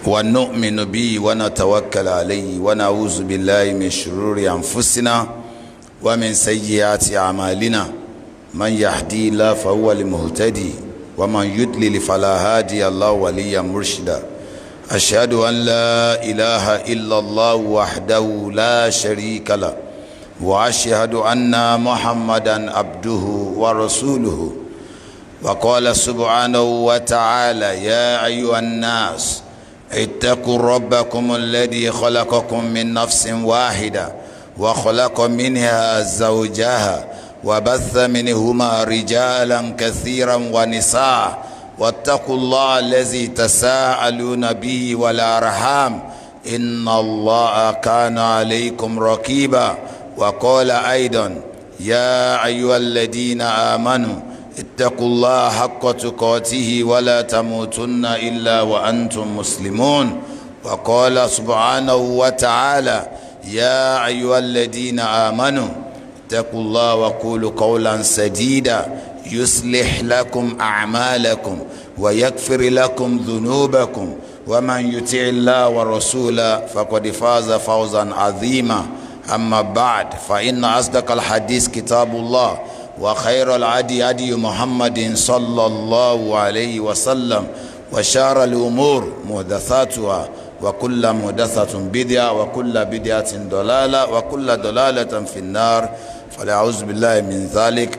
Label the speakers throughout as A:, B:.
A: ونؤمن به ونتوكل عليه ونعوذ بالله من شرور أنفسنا ومن سيئات أعمالنا من يهدي الله فهو المهتدي ومن يضلل فلا هادي الله وليا مرشدا أشهد أن لا إله إلا الله وحده لا شريك له وأشهد أن محمدا عبده ورسوله وقال سبحانه وتعالى يا أيها الناس اتقوا ربكم الذي خلقكم من نفس واحدة وخلق منها زوجها وبث منهما رجالا كثيرا ونساء واتقوا الله الذي تساءلون به والأرحام إن الله كان عليكم رقيبا وقال أيضا يا أيها الذين آمنوا اتقوا الله حق تقاته ولا تموتن إلا وأنتم مسلمون وقال سبحانه وتعالى يا أيها الذين آمنوا اتقوا الله وقولوا قولا سديدا يصلح لكم أعمالكم ويغفر لكم ذنوبكم ومن يطع الله ورسوله فقد فاز فوزا عظيما أما بعد فإن أصدق الحديث كتاب الله وخير الهدي هدي محمد صلى الله عليه وسلم وشر الأمور محدثاتها وكل محدثة بدعة وكل بدعة ضلالة وكل ضلالة في النار فلأعوذ بالله من ذلك.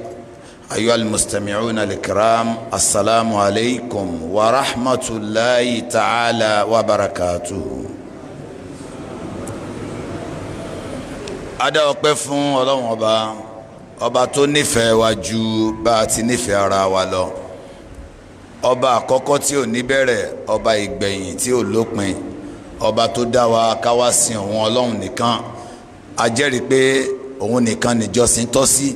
A: أيها المستمعون الكرام السلام عليكم ورحمة الله تعالى وبركاته. Adá ọpẹ́ fún Ọlọ́run ọba tó nífẹ̀ẹ́ wa ju bá a ti nífẹ̀ẹ́ ara wa lọ, ọba àkọ́kọ́ tí ò ní bẹ̀rẹ̀, ọba ìgbẹ̀yìn tí ò lópin, ọba tó dá wa ká wá sìn òun Ọlọ́run nìkan. A jẹ́rìí pé òun nìkan nìjọsìn tọ́ sí.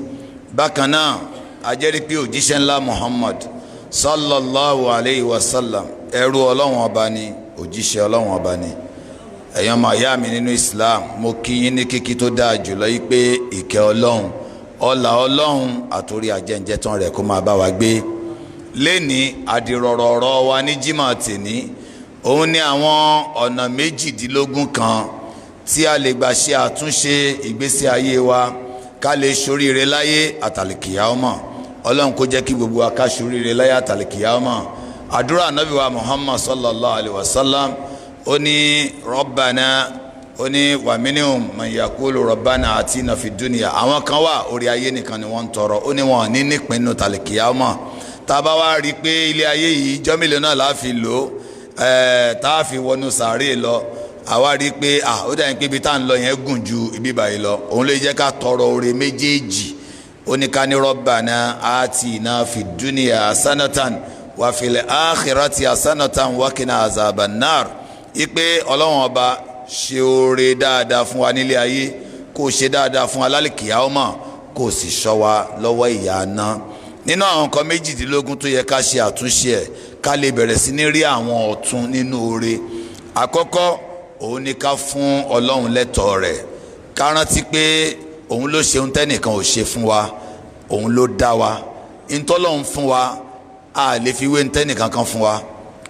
A: Bákan náà a jẹ́rìí pé òjíṣẹ́ ńlá Muhammad sallallahu alayhi wa sallam ẹrú Ọlọ́run ọba ni, òjíṣẹ́ Ọlọ́run ọba ni. Ẹ̀yin ọmọ ìyá mi nínú Islam, mo kí yín ní kíkí tó dáa jùlọ yìí pé ìkẹ́ Ọlọ́run, ọlá Ọlọ́run àtòrí àjẹǹjẹtán rẹ̀ kó máa bá wa gbé. Lénìí àdìrọ̀rọ̀ ọ̀rọ̀ wa ní Jímọ̀ tèní, òun ni àwọn ọ̀nà méjìdínlógún kan tí a lè gbà ṣe àtúnṣe ìgbésí ayé wa ká lè ṣoríire láyé àtàlìkìyámọ̀. Ọlọ́run kó jẹ́ kí gbogbo wa ká ṣoríire láyé àtàlìkìyámọ̀. Àdúrà Ànábì wa Muhammad sallallahu alayhi wa sallam ó ní Rabbana, ó ní wa minhum man yaqulu Rabbana atina fid dunya. Àwọn kan wà orí ayé nìkan ni wọ́n ń tọrọ, ó ní wọn ní nípinnu tàlìkìyámọ̀. Tá a bá wá rí i pé ilé ayé yìí jọ́ mélòó náà la fi lò tá a fi wọnú sàárè lọ, àwa rí i pé ó dà ní pé ibi tá à ń lọ yẹn gùn ju ibi báyìí lọ. Òun ló jẹ́ ká tọrọ oore méjèèjì. Ó ní ká ní Rabbana atina fid dunya hasanatan wa fil akhirati hasanatan wa qina azaban nar. Ipe Ọlọ́run ọba ṣe oore dáadáa fún wa nílé ayé, kó ṣe dáadáa fún wa lálìkìyámọ̀, kó sì ṣọ́ wa lọ́wọ́ ìyà náà. Nínú àwọn nǹkan méjìdínlógún tó yẹ ká ṣe àtúnṣe ẹ̀ ká lè bẹ̀rẹ̀ sí ní rí àwọn ọ̀tun nínú oore. Àkọ́kọ́ òun ni ká fún Ọlọ́run lẹ́tọ̀ọ́ rẹ̀, ká rántí pé òun ló ṣe ohun tẹ́nìkan ò ṣe fún wa, òun ló dá wa. Ntọ́lọ́run fún wa a lè fi wé ntẹ́nìkan kan fún wa.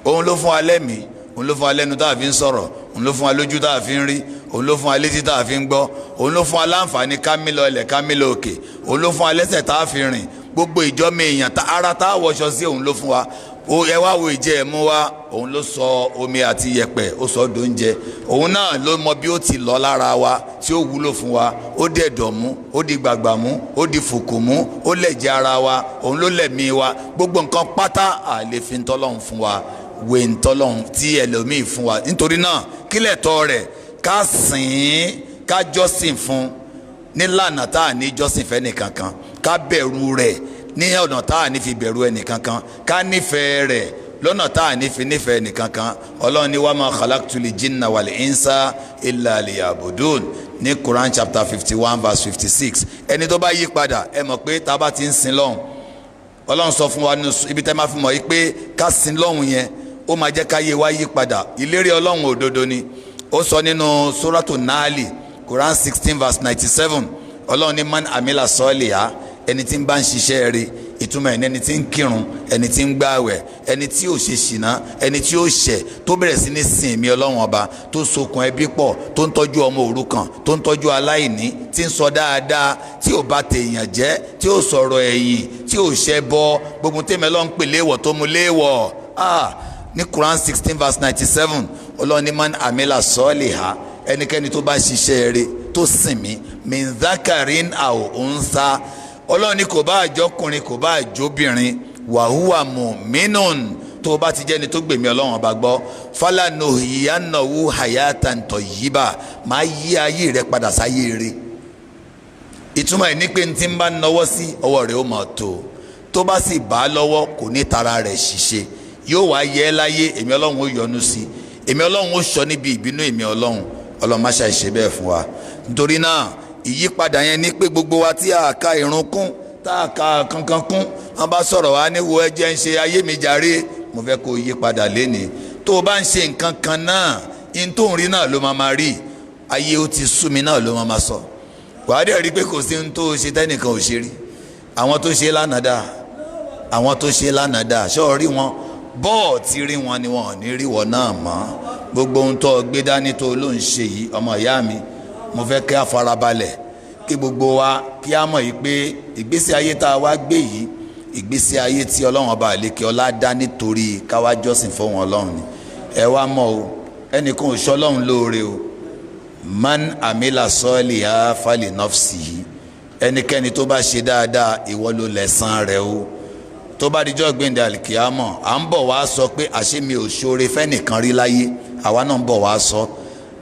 A: Òun ló fún wa lẹ́mìí, òun ló fún wa lẹ́nu tá a fi ń sọ̀rọ̀, òun ló fún wa lójú tá a fi ń rí, òun ló fún wa létí tá a fi ń gbọ́, òun ló fún wa láǹfààní ká mí lọ ilẹ̀ ká mí lọ òkè, òun ló fún wa lẹ́sẹ̀ tá a fi rìn, gbogbo ìjọ́mọ èèyàn ara tá a wọṣọ sí òun ló fún wa. Ẹ wá wo ìjẹ́ ẹ̀ mú wa, òun ló sọ omi àti yẹ̀pẹ̀ ó sọ dóúnjẹ. Òun náà ló mọ bí ó ti lọ lára wa tí ó wúlò fún wa. Ó dẹ̀dọ̀ mú, ó di gbàgbà mú, ó di fùkù mú, ó lẹ̀jẹ̀ ara wa, òun ló lẹ̀mí wa. Gbogbo nǹkan pátá à lè fi ntọ́lọ́run fún wa wé ntọ́lọ́run tí ẹlòmíì fún wa. Nítorí náà kílẹ̀ tọ́ rẹ̀ ká sìn ín, ká jọ́sìn fún nílànà tá à ní jọ́sìn fẹ́ nìkankan, ká bẹ̀rù rẹ̀ ní ọ̀nà tá à ní fi bẹ̀rù ẹnìkankan, ká nífẹ̀ẹ́ rẹ̀ lọ́nà tá à ní fi nífẹ̀ẹ́ ẹnìkankan. Ọlọ́run ní wa ma khalaqtul jinna wal insa illa liya'budun ní Quran chapter 51 verse 56. Ẹni tó bá yí padà, ẹ mọ̀ pé tá a bá ti ń sin lọ́hùn, Ọlọ́run sọ fún wa nínú ibi tẹ́ máa fi mọ̀ yí pé ká sin lọ́hùn yẹn ó máa jẹ́ káyé wa yí padà. Ìlérí Ọlọ́run òdodo ni. Ó sọ nínú suratu Nahli Quran 16 verse 97. Ọlọ́run ní man amila soliha, ẹni tí ń bá ń ṣiṣẹ́ rí ìtumọ̀ ẹni tí ń kírun, ẹni tí ń gbààwẹ̀, ẹni tí ò ṣe ṣìnà, ẹni tí ò ṣẹ̀, tó bẹ̀rẹ̀ sí ní sìn mí Ọlọ́run ọba, tó sokùn ẹbí pọ̀, tó ń tọ́jú ọmọ òrukàn, tó ń tọ́jú aláìní, tí ń sọ dáadáa, tí ò bá tèèyàn jẹ́, tí ò sọ̀rọ̀ ẹ̀yìn, tí ò ṣẹ́ bọ́, gbogbo tèmi Ọlọ́run pè léèwọ̀ tó mú léèwọ̀. Ní Quran 16:97 Ọlọ́run ní man amila soliha, ẹnikẹ́ni tó bá ṣiṣẹ́ rere tó sìn mí min dhakarin aw untha, Ọlọ́run ní kò bá àjọkùnrin kò bá àjọbìnrin, wàhùwà mu'minun, tó bá ti jẹ́ni tó gbèmí Ọlọ́run ọba gbọ́, falanuhyiyannahu hayatan tayyiba, máa yí ayé rẹ padà sáyé rẹ. ìtumọ̀ ẹ̀ ní pé ní tí ń bá náwó sí ọwọ́ rẹ̀ ó máa tó bá sì bá lọ́wọ́ kò ní tara rẹ̀ ṣiṣẹ́, yóò wá yẹ ẹ́ láyé, èmi Ọlọ́run ó yọ́nú sí, èmi Ọlọ́run ó sọ níbi ìbínú èmi Ọlọ́run má ṣe àìṣe bẹ́ẹ̀ fún wa. Nítorí náà ìyípadà yẹn ní pé gbogbo wa tí a ka ìrun kún, tá a ka kankan kún, wọn bá sọ̀rọ̀ wá ní wo ẹjẹ́ ń ṣe ayé mi jàre, mo fẹ́ kó yípadà lénìí. tó o bá ń ṣe nǹkan kan náà, in tó ń rí náà ló máa rí, ayé ó ti sú mi náà ló máa sọ. wàá dẹ̀ rí pé kò sí ohun tó o ṣe tẹ́nìkan ò ṣe rí. àwọn tó ṣe lánàá dà, àwọn tó ṣe lánàá dà, ṣọ́ọ́ rí wọn bọ́ọ̀ ti rí wọn ni wọn ò ní rí wọn náà mọ́. gbogbo ohun tó gbé dání tó ló ń ṣe yìí, ọmọ ìyá mi, mo fẹ́ kí a farabalẹ̀, kí gbogbo wa kí a mọ̀ yìí pé ìgbésí ayé tá a wá gbé yìí, ìgbésí ayé tí Ọlọ́run ọba àlékè ọlá dá nítorí káwá jọ́sìn fún wọn Ọlọ́run ni. ẹ wá mọ̀ o, ẹnìkan ò ṣe Ọlọ́run lóore o. man amila soliha fali nafsihi, ẹnikẹ́ni tó bá ṣe dáadáa ìwọ ló lẹ̀san rẹ̀ o. tó bá dijọ́ gbẹ̀ndẹ̀ àlìkìyámọ̀, à ń bọ̀ wá sọ pé àṣé mi ò ṣoore fẹ́nìkan rí láyé, àwa náà ń bọ̀ wá sọ.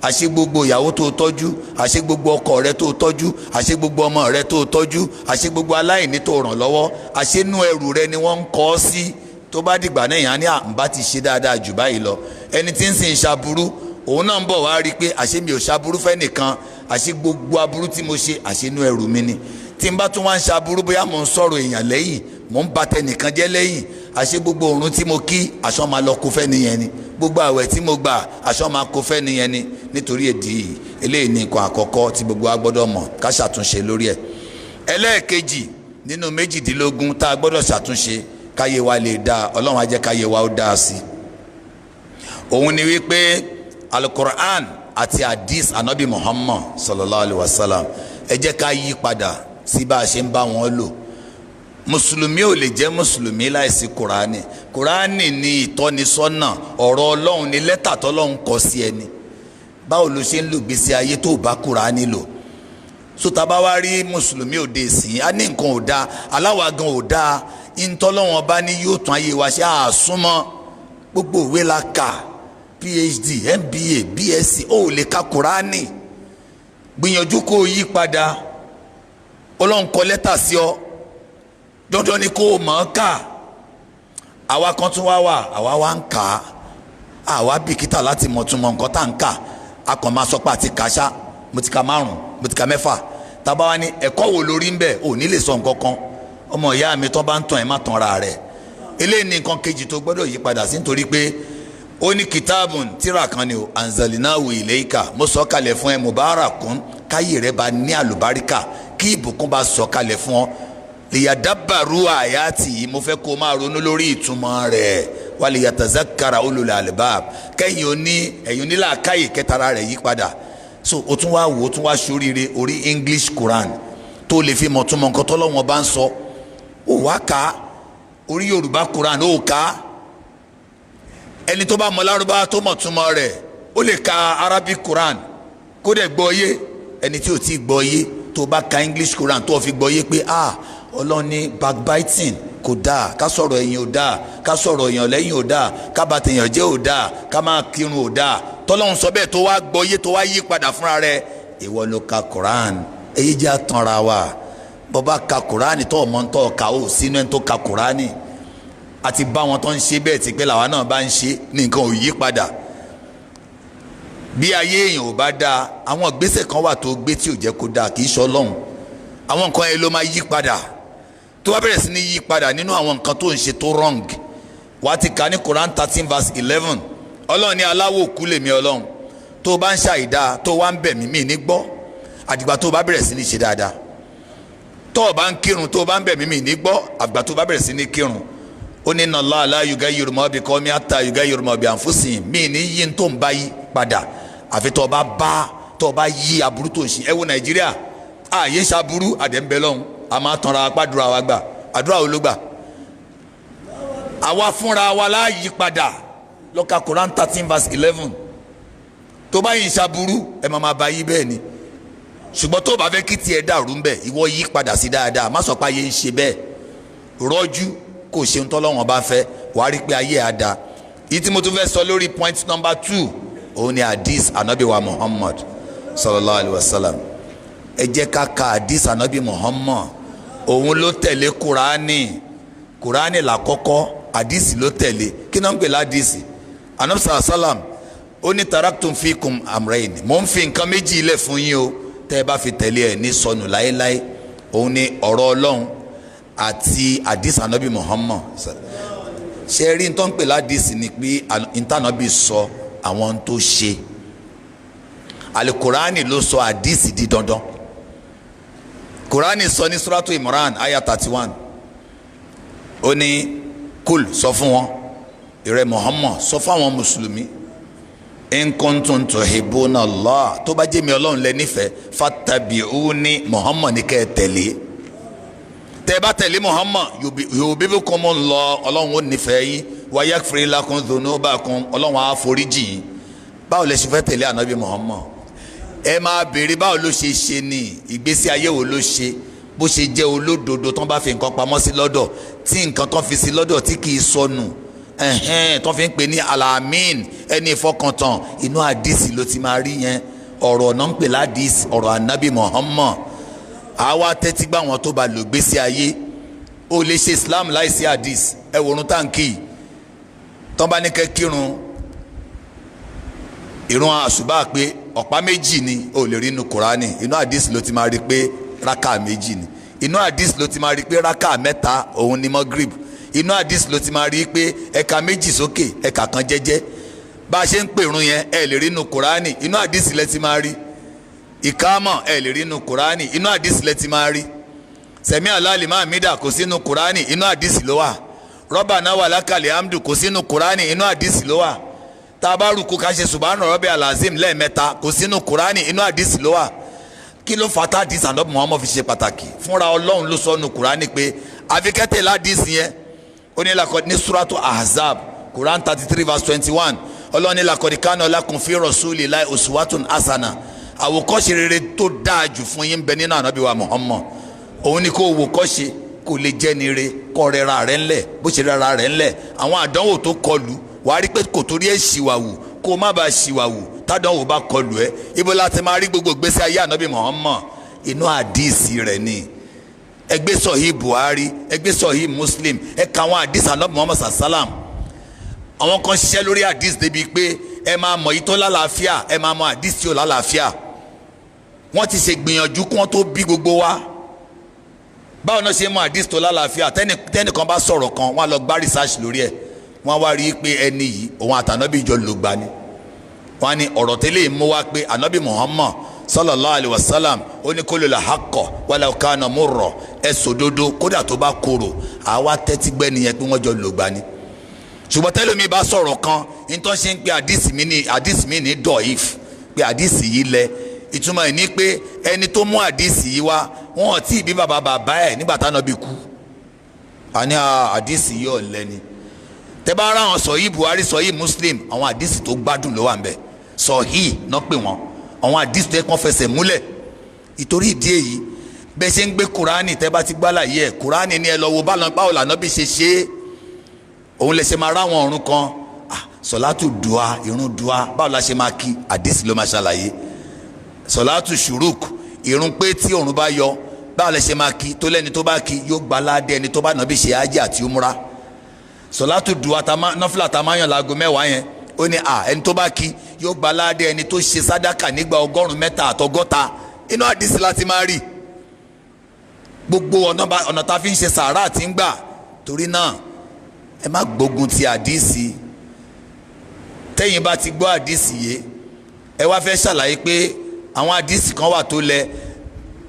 A: àṣé gbogbo ìyàwó tó tọ́jú, àṣé gbogbo ọkọ rẹ tó tọ́jú, àṣé gbogbo ọmọ rẹ tó tọ́jú, àṣé gbogbo aláìní tó ràn lọ́wọ́, àṣé inú ẹrù rẹ ni wọ́n ń kọ́ ọ sí. tó bá dìgbà náà yàn á ní àǹbá ti ṣe dáadáa jù báyìí lọ. ẹni tí ń sìn ṣaburú, òun náà ń bọ̀ wá rí i pé àṣé mi ò ṣaburú fẹ́nìkan, àṣé gbogbo aburú tí mo ṣe àṣé inú ẹrù mi ni. tí n bá tún wá ń ṣaburú, bóyá mò ń sọ̀rọ̀ èèyàn lẹ́yìn, mò ń ba tẹnìkan jẹ́ lẹ́yìn, àṣé gbogbo òrùn tí mo kí aṣọ máa lọ kó fẹ́ nìyẹn ni, gbogbo àwẹ̀ tí mo gbà aṣọ máa kó fẹ́ nìyẹn ni. nítorí èdè eléyìí ní nǹkan àkọ́kọ́ tí gbogbo wa gbọ́dọ̀ mọ̀ ká ṣàtúnṣe lórí ẹ̀. ẹlẹ́ẹ̀kejì nínú 18 tá a gbọ́dọ̀ ṣàtúnṣe káyé wa lè dáa, Ọlọ́run á jẹ́ káyé wa ó dáa sí i. òun ni wípé alukur'an àti hadith anabi Muhammad sallallahu alayhi wa sallam, ẹ jẹ́ ká yí padà sí bá a ṣe ń bá wọn lò. mùsùlùmí ò lè jẹ́ mùsùlùmí láìsí kùránì. kùránì ni ìtọ́nisọ́nà ọ̀rọ̀ Ọlọ́run, ni lẹ́tà tọ́lọ́run kọ sí ẹni. báwo ló ṣe ń lò gbèsè ayé tó bá kùránì lò? sọta bá wá rí mùsùlùmí òde ìsìn, á ní nǹkan ò dáa, aláwa gan ò dáa, ìtọ́lọ́wọ́n bá ní yóò tún ayé wa ṣe àsúnmọ́. gbogbo ìwé la kà, PhD, MBA, BSc, ó lè ka kùránì. gbìyànjú kó o yí padà. Ọlọ́run kọ lẹ́tà sí ọ, dandan ni kó o mọ̀ ọ́ kà. àwa kan tún wá wà, àwa wá ń kà á, àwa bìkítà láti mọ̀túnmọ̀ nǹkan tá à ń kà. a kàn máa sọ pé àti kàṣá, mo ti ka 5, mo ti ka 6. tábà wá ní ẹ̀kọ́ wo lórí ń bẹ̀, ò ní lè sọ nǹkan kan. ọmọ ìyá mi tó bá ń tàn ẹ́ má tàn ra rẹ̀. eléyìí ní nǹkan kejì tó gbọ́dọ̀ yí padà sí, nítorí pé ó ní kitabun, tíra kan ni o, anzalinahu ilayka, mo sọ kalẹ̀ fún ẹ mubarakun, káyé rẹ bá ní àlùbáríkà, kí ìbùkún bá sọ kalẹ̀ fún ọ. liyadabbaru ayati, mo fẹ́ kó máa ronú lórí ìtumọ̀ rẹ̀. wa liyatazakkara ulul albab, ẹ̀yin onílà káyè kẹtara rẹ̀ yí padà. so o tún wá wò ó tún wá sóríire orí English Quran tó lè fi mọ̀túnmọ̀ nǹkan tọ́lọ́wọ́n bá ń sọ. ó wá ká orí Yorùbá Quran ó ká. ẹni tó bá mọ Lárúbá tó mọ̀túnmọ̀ rẹ̀ ó lè ka Arabic Quran kó dẹ̀ gbọ́ yé. ẹni tí ò tí gbọ́ yé, tó bá ka English Quran tó fi gbọ́ yé pé Ọlọ́run ní backbiting kò dáa, ká sọ̀rọ̀ èèyàn ò dáa, ká sọ̀rọ̀ èèyàn lẹ́yìn ò dáa, ká bà tèèyàn jẹ́ ò dáa, ká máa kírun ò dáa. tọ́lọ́run sọ bẹ́ẹ̀ tó wá gbọ́ yé, tó wá yí padà fúnra rẹ̀, ìwọ ló ka Quran. èyí jẹ́ àtànra wa. bọ́bá ka Quran tó ọmọ tó ka ó sínú ẹni tó ka Quran. àti bá wọn tó ń ṣe bẹ́ẹ̀ ti pé làwa náà bá ń ṣe, nǹkan ò yí padà. bí ayé èèyàn ò bá dáa, àwọn ìgbésẹ̀ kan wà tó gbé tí ò jẹ́ kó dáa, kì í ṣe Ọlọ́run. àwọn nǹkan yẹn ló máa yí padà. tó bá bẹ̀rẹ̀ sí ní yí padà nínú àwọn nǹkan tó ń ṣe tó wrong, wà á ti kà ní Quran 13:11. Ọlọ́run ní aláwọ̀ òkú lèmi Ọlọ́run. tó bá ń ṣàìdá tó wá ń bẹ̀ mí ní gbọ́, àdìgbà tó bá bẹ̀rẹ̀ sí ní ṣe dáadáa. tó o bá ń kírun tó o bá ń bẹ̀ mímì ní gbọ́ àgbà tó o bá bẹ̀rẹ̀ sí ní kírun ó ní inna Allaha la yughayyiru ma bi qawmin hatta yughayyiru ma bi anfusihim mí ní yí tó ń bá yí padà àfi tó o bá yí aburú tó ń ṣe. ẹ wo Nàìjíríà ààyè ṣaburú àdẹ́ńbẹ́ lọ́hùn a máa tanra apádùra wa gbà àdúrà wo ló gbà àwa fúnra wa la yí padà lọ́ka Quran 13:11 tó bá yín ṣaburú ẹ máa bá yí bẹ́ẹ̀ ni ṣùgbọ́n tó bá fẹ́ kí tiẹ̀ dàrú ń bẹ̀ ìwọ yí padà sí dáadáa má sọ pé ayé ń ṣe bẹ́ẹ̀ rọ́jú kò ṣe ń tọ́lọ́wọ́n bá fẹ́ wàá rí pé ayé á da. yìí tí mo tún fẹ́ sọ lórí point number 2 òun ni hadith anabi wa Muhammad sallallahu alayhi wa sallam. ẹ jẹ́ ká ka hadith anabi Muhammad òun ló tẹ̀lé Kùránì làkọ́kọ́ hadith ló tẹ̀lé kí náà ń pè ládìsì anabi sallallahu alayhi wa sallam ó ní taraktum fikum amrayn mò ń fi nǹkan méjì ilẹ̀ fún yín o tẹ́ ẹ bá fi tẹ̀lé ẹ̀ ní sọnù láéláé òun ni ọ̀rọ̀ Ọlọ́run àti hadith anabi Muhammad ṣe rí n tó ń pè ládìsì ni pé ntànàbí sọ àwọn tó ṣe alukurani ló sọ hadith di dandan kurani sọ ní suratu Imran ayah 31 ó ní kul sọ fún wọn ìrẹ Muhammad sọ fún àwọn mùsùlùmí in kuntum tuhibbuna Allah tó bá jẹ́ mi Ọlọ́run lẹ nífẹ̀ẹ́ fattabi'uni Muhammad ní kẹ́ ẹ tẹ̀lé tẹ́ bá tẹ̀lé Muhammad yuhbibkumullah Ọlọ́run ó nífẹ̀ẹ́ yín wa yaghfir lakum dhunubakum Ọlọ́run á foríjì yín. báwo lẹ ṣe fẹ́ tẹ̀lé ànábì Muhammad ẹ máa béèrè báwo ló ṣe ṣe ní ìgbésí ayé wo ló ṣe bó ṣe jẹ́ olódodo tán bá fi nǹkan pamọ́ sí lọ́dọ̀ tí nǹkan tán fi sí lọ́dọ̀ tí kì í sọnù tán fi ń pè ní alamin ẹni ìfọkàntán inú àdìsí ló ti máa rí yẹn ọ̀rọ̀ náà ń pè ládìsí ọ̀rọ̀ ànábì Muhammad àwa tẹ́tí gbà wọn tó bá lò gbésí ayé ó lè ṣe Islam láìsí àdìsí ẹ wòrun táǹkì tán bá ní kẹ́ kírun ìrun àṣùbà pé ọ̀pá méjì ni ó lè rí inú Kùránì inú àdìsí ló ti máa rí pé rákà méjì ni inú àdìsí ló ti máa rí pé rákà mẹ́ta òun ni Magrib inú àdìsí ló ti máa rí pé ẹ̀ka méjì sókè ẹ̀ka kan jẹ́jẹ́ bá a ṣe ń pèrun yẹn ẹ lè rí inú Kùránì inú àdìsí lẹ ti máa rí ìkámọ̀ ẹ lè rí inú Kùránì inú àdìsí lẹ ti máa rí sẹ̀mí aláàlì máa mídà kò sínú Kùránì inú àdìsí ló wà Rabbana wa lakal hamdu kò sínú Kùránì inú àdìsí ló wà tabaruku ká ṣe subhana rabbi alazim lẹ́ẹ̀mẹ́ta kò sínú Kùránì inú àdìsí ló wà kí ló fà tá àdìsí ànábì Muhammad fi ṣe pàtàkì fúnra Ọlọ́run ló sọ nù Kùránì pé àfikẹ́tẹ̀ ládìsí yẹn ó ní lakọ ní suratu Ahzab Quran 33:21 Ọlọ́run ní laqad kana lakum fi rasulillahi uswatun hasana àwòkọ́ṣe rere tó dáa jù fún yín bẹ nínú ànábì wa Muhammad òun ni kó wòkọ́ṣe kó lè jẹ́ ni re kọ́ rẹra rẹ̀ ńlẹ̀ bó ṣe rẹra rẹ̀ ńlẹ̀ àwọn àdánwò tó kọlù wàá rí pé kò torí ẹ̀ ṣìwàwù kó má bàa ṣìwàwù tádánwò bá kọlù ẹ ibo láti máa rí gbogbo gbèsè ayé ànábì Muhammad inú àdìsí rẹ̀ ni ẹgbẹ́ sọ̀hí Buhari ẹgbẹ́ sọ̀hí Muslim ẹ̀ka àwọn àdìsí ànábì Muhammad sàlám àwọn kan ṣiṣẹ́ lórí àdìsí débi pé ẹ máa mọ̀ yìí tó lálàáfíà ẹ máa mọ̀ àdìsí tí ò lálàáfíà wọ́n ti ṣe gbìyànjú kí wọ́n tó bí gbogbo wa báwo náà ṣe mọ̀ àdìsí tó lálàáfíà tẹ́nìkan bá sọ̀rọ̀ kan wọ́n á lọ gbá research lórí ẹ̀ wọ́n wá rí i pé ẹni yìí òun àtànábì jọ ló gbani wọ́n á ní ọ̀rọ̀ tẹ́lẹ̀ mú wá pé ànábì Muhammad sallallahu alayhi wa sallam ó ní kólé la hakọ wàlá kana murra ẹ sòdodo kódà tó bá korò àwa tẹ́tí gbẹ́ nìyẹn pé wọ́n jọ ló gbani ṣùgbọ́n tẹ́lẹ̀ mi bá sọ̀rọ̀ kan nítorí ṣe ń pe àdìsí mi ní dọ̀ìf pé àdìsí yìí lẹ ìtumọ̀ ẹ̀ ní pé ẹni tó mú àdìsí yìí wá wọn ò tí ì bí bàbá ẹ̀ nígbà táwọn bí kú àní àdìsí yìí ò lẹ́ni tẹ́ bá ara wọn sọ̀hí Buhari sọ̀hí Muslim àwọn àdìsí tó gbádùn ló wà ń bẹ̀ sọ̀hí náà pè wọ́n àwọn àdìsí tó yẹ kán fẹsẹ̀ múlẹ̀ ìtorí ìdí èyí bẹ́ẹ̀ ṣe ń gbé Kùránì tẹ́ bá ti gbálàyé ẹ̀ Kùránì ni ẹ lọ wo báwo lànà bí ṣe ṣe é òun lè ṣe máa ráwọn ọ̀run kan sọ̀látù dùá irun dùá báwo la ṣe máa kí àdìsí ló máa ṣàlàyé sọ̀látù ṣùrùk irun pé tí òrùn bá yọ báwo la ṣe máa kí tó lẹ́ni tó bá kí yóò gba aládé ẹni tó bá nàbí ṣe ájì àti umra sọ̀látù dùá nọ́fìlà tá a máa yàn láago mẹ́wàá yẹn ó ní ẹni tó bá kí yóò gba aládé ẹni tó ṣe sádàkà nígbà 1,360 inú àdìsí láti máa rí gbogbo ọ̀nà tá a fi ń ṣe sàárà àti ń gbà torí náà ẹ má gbógun ti àdìsí tẹ́yìn bá ti gbọ́ àdìsí yé ẹ wá fẹ́ ṣàlàyé pé àwọn àdìsí kan wà tó lẹ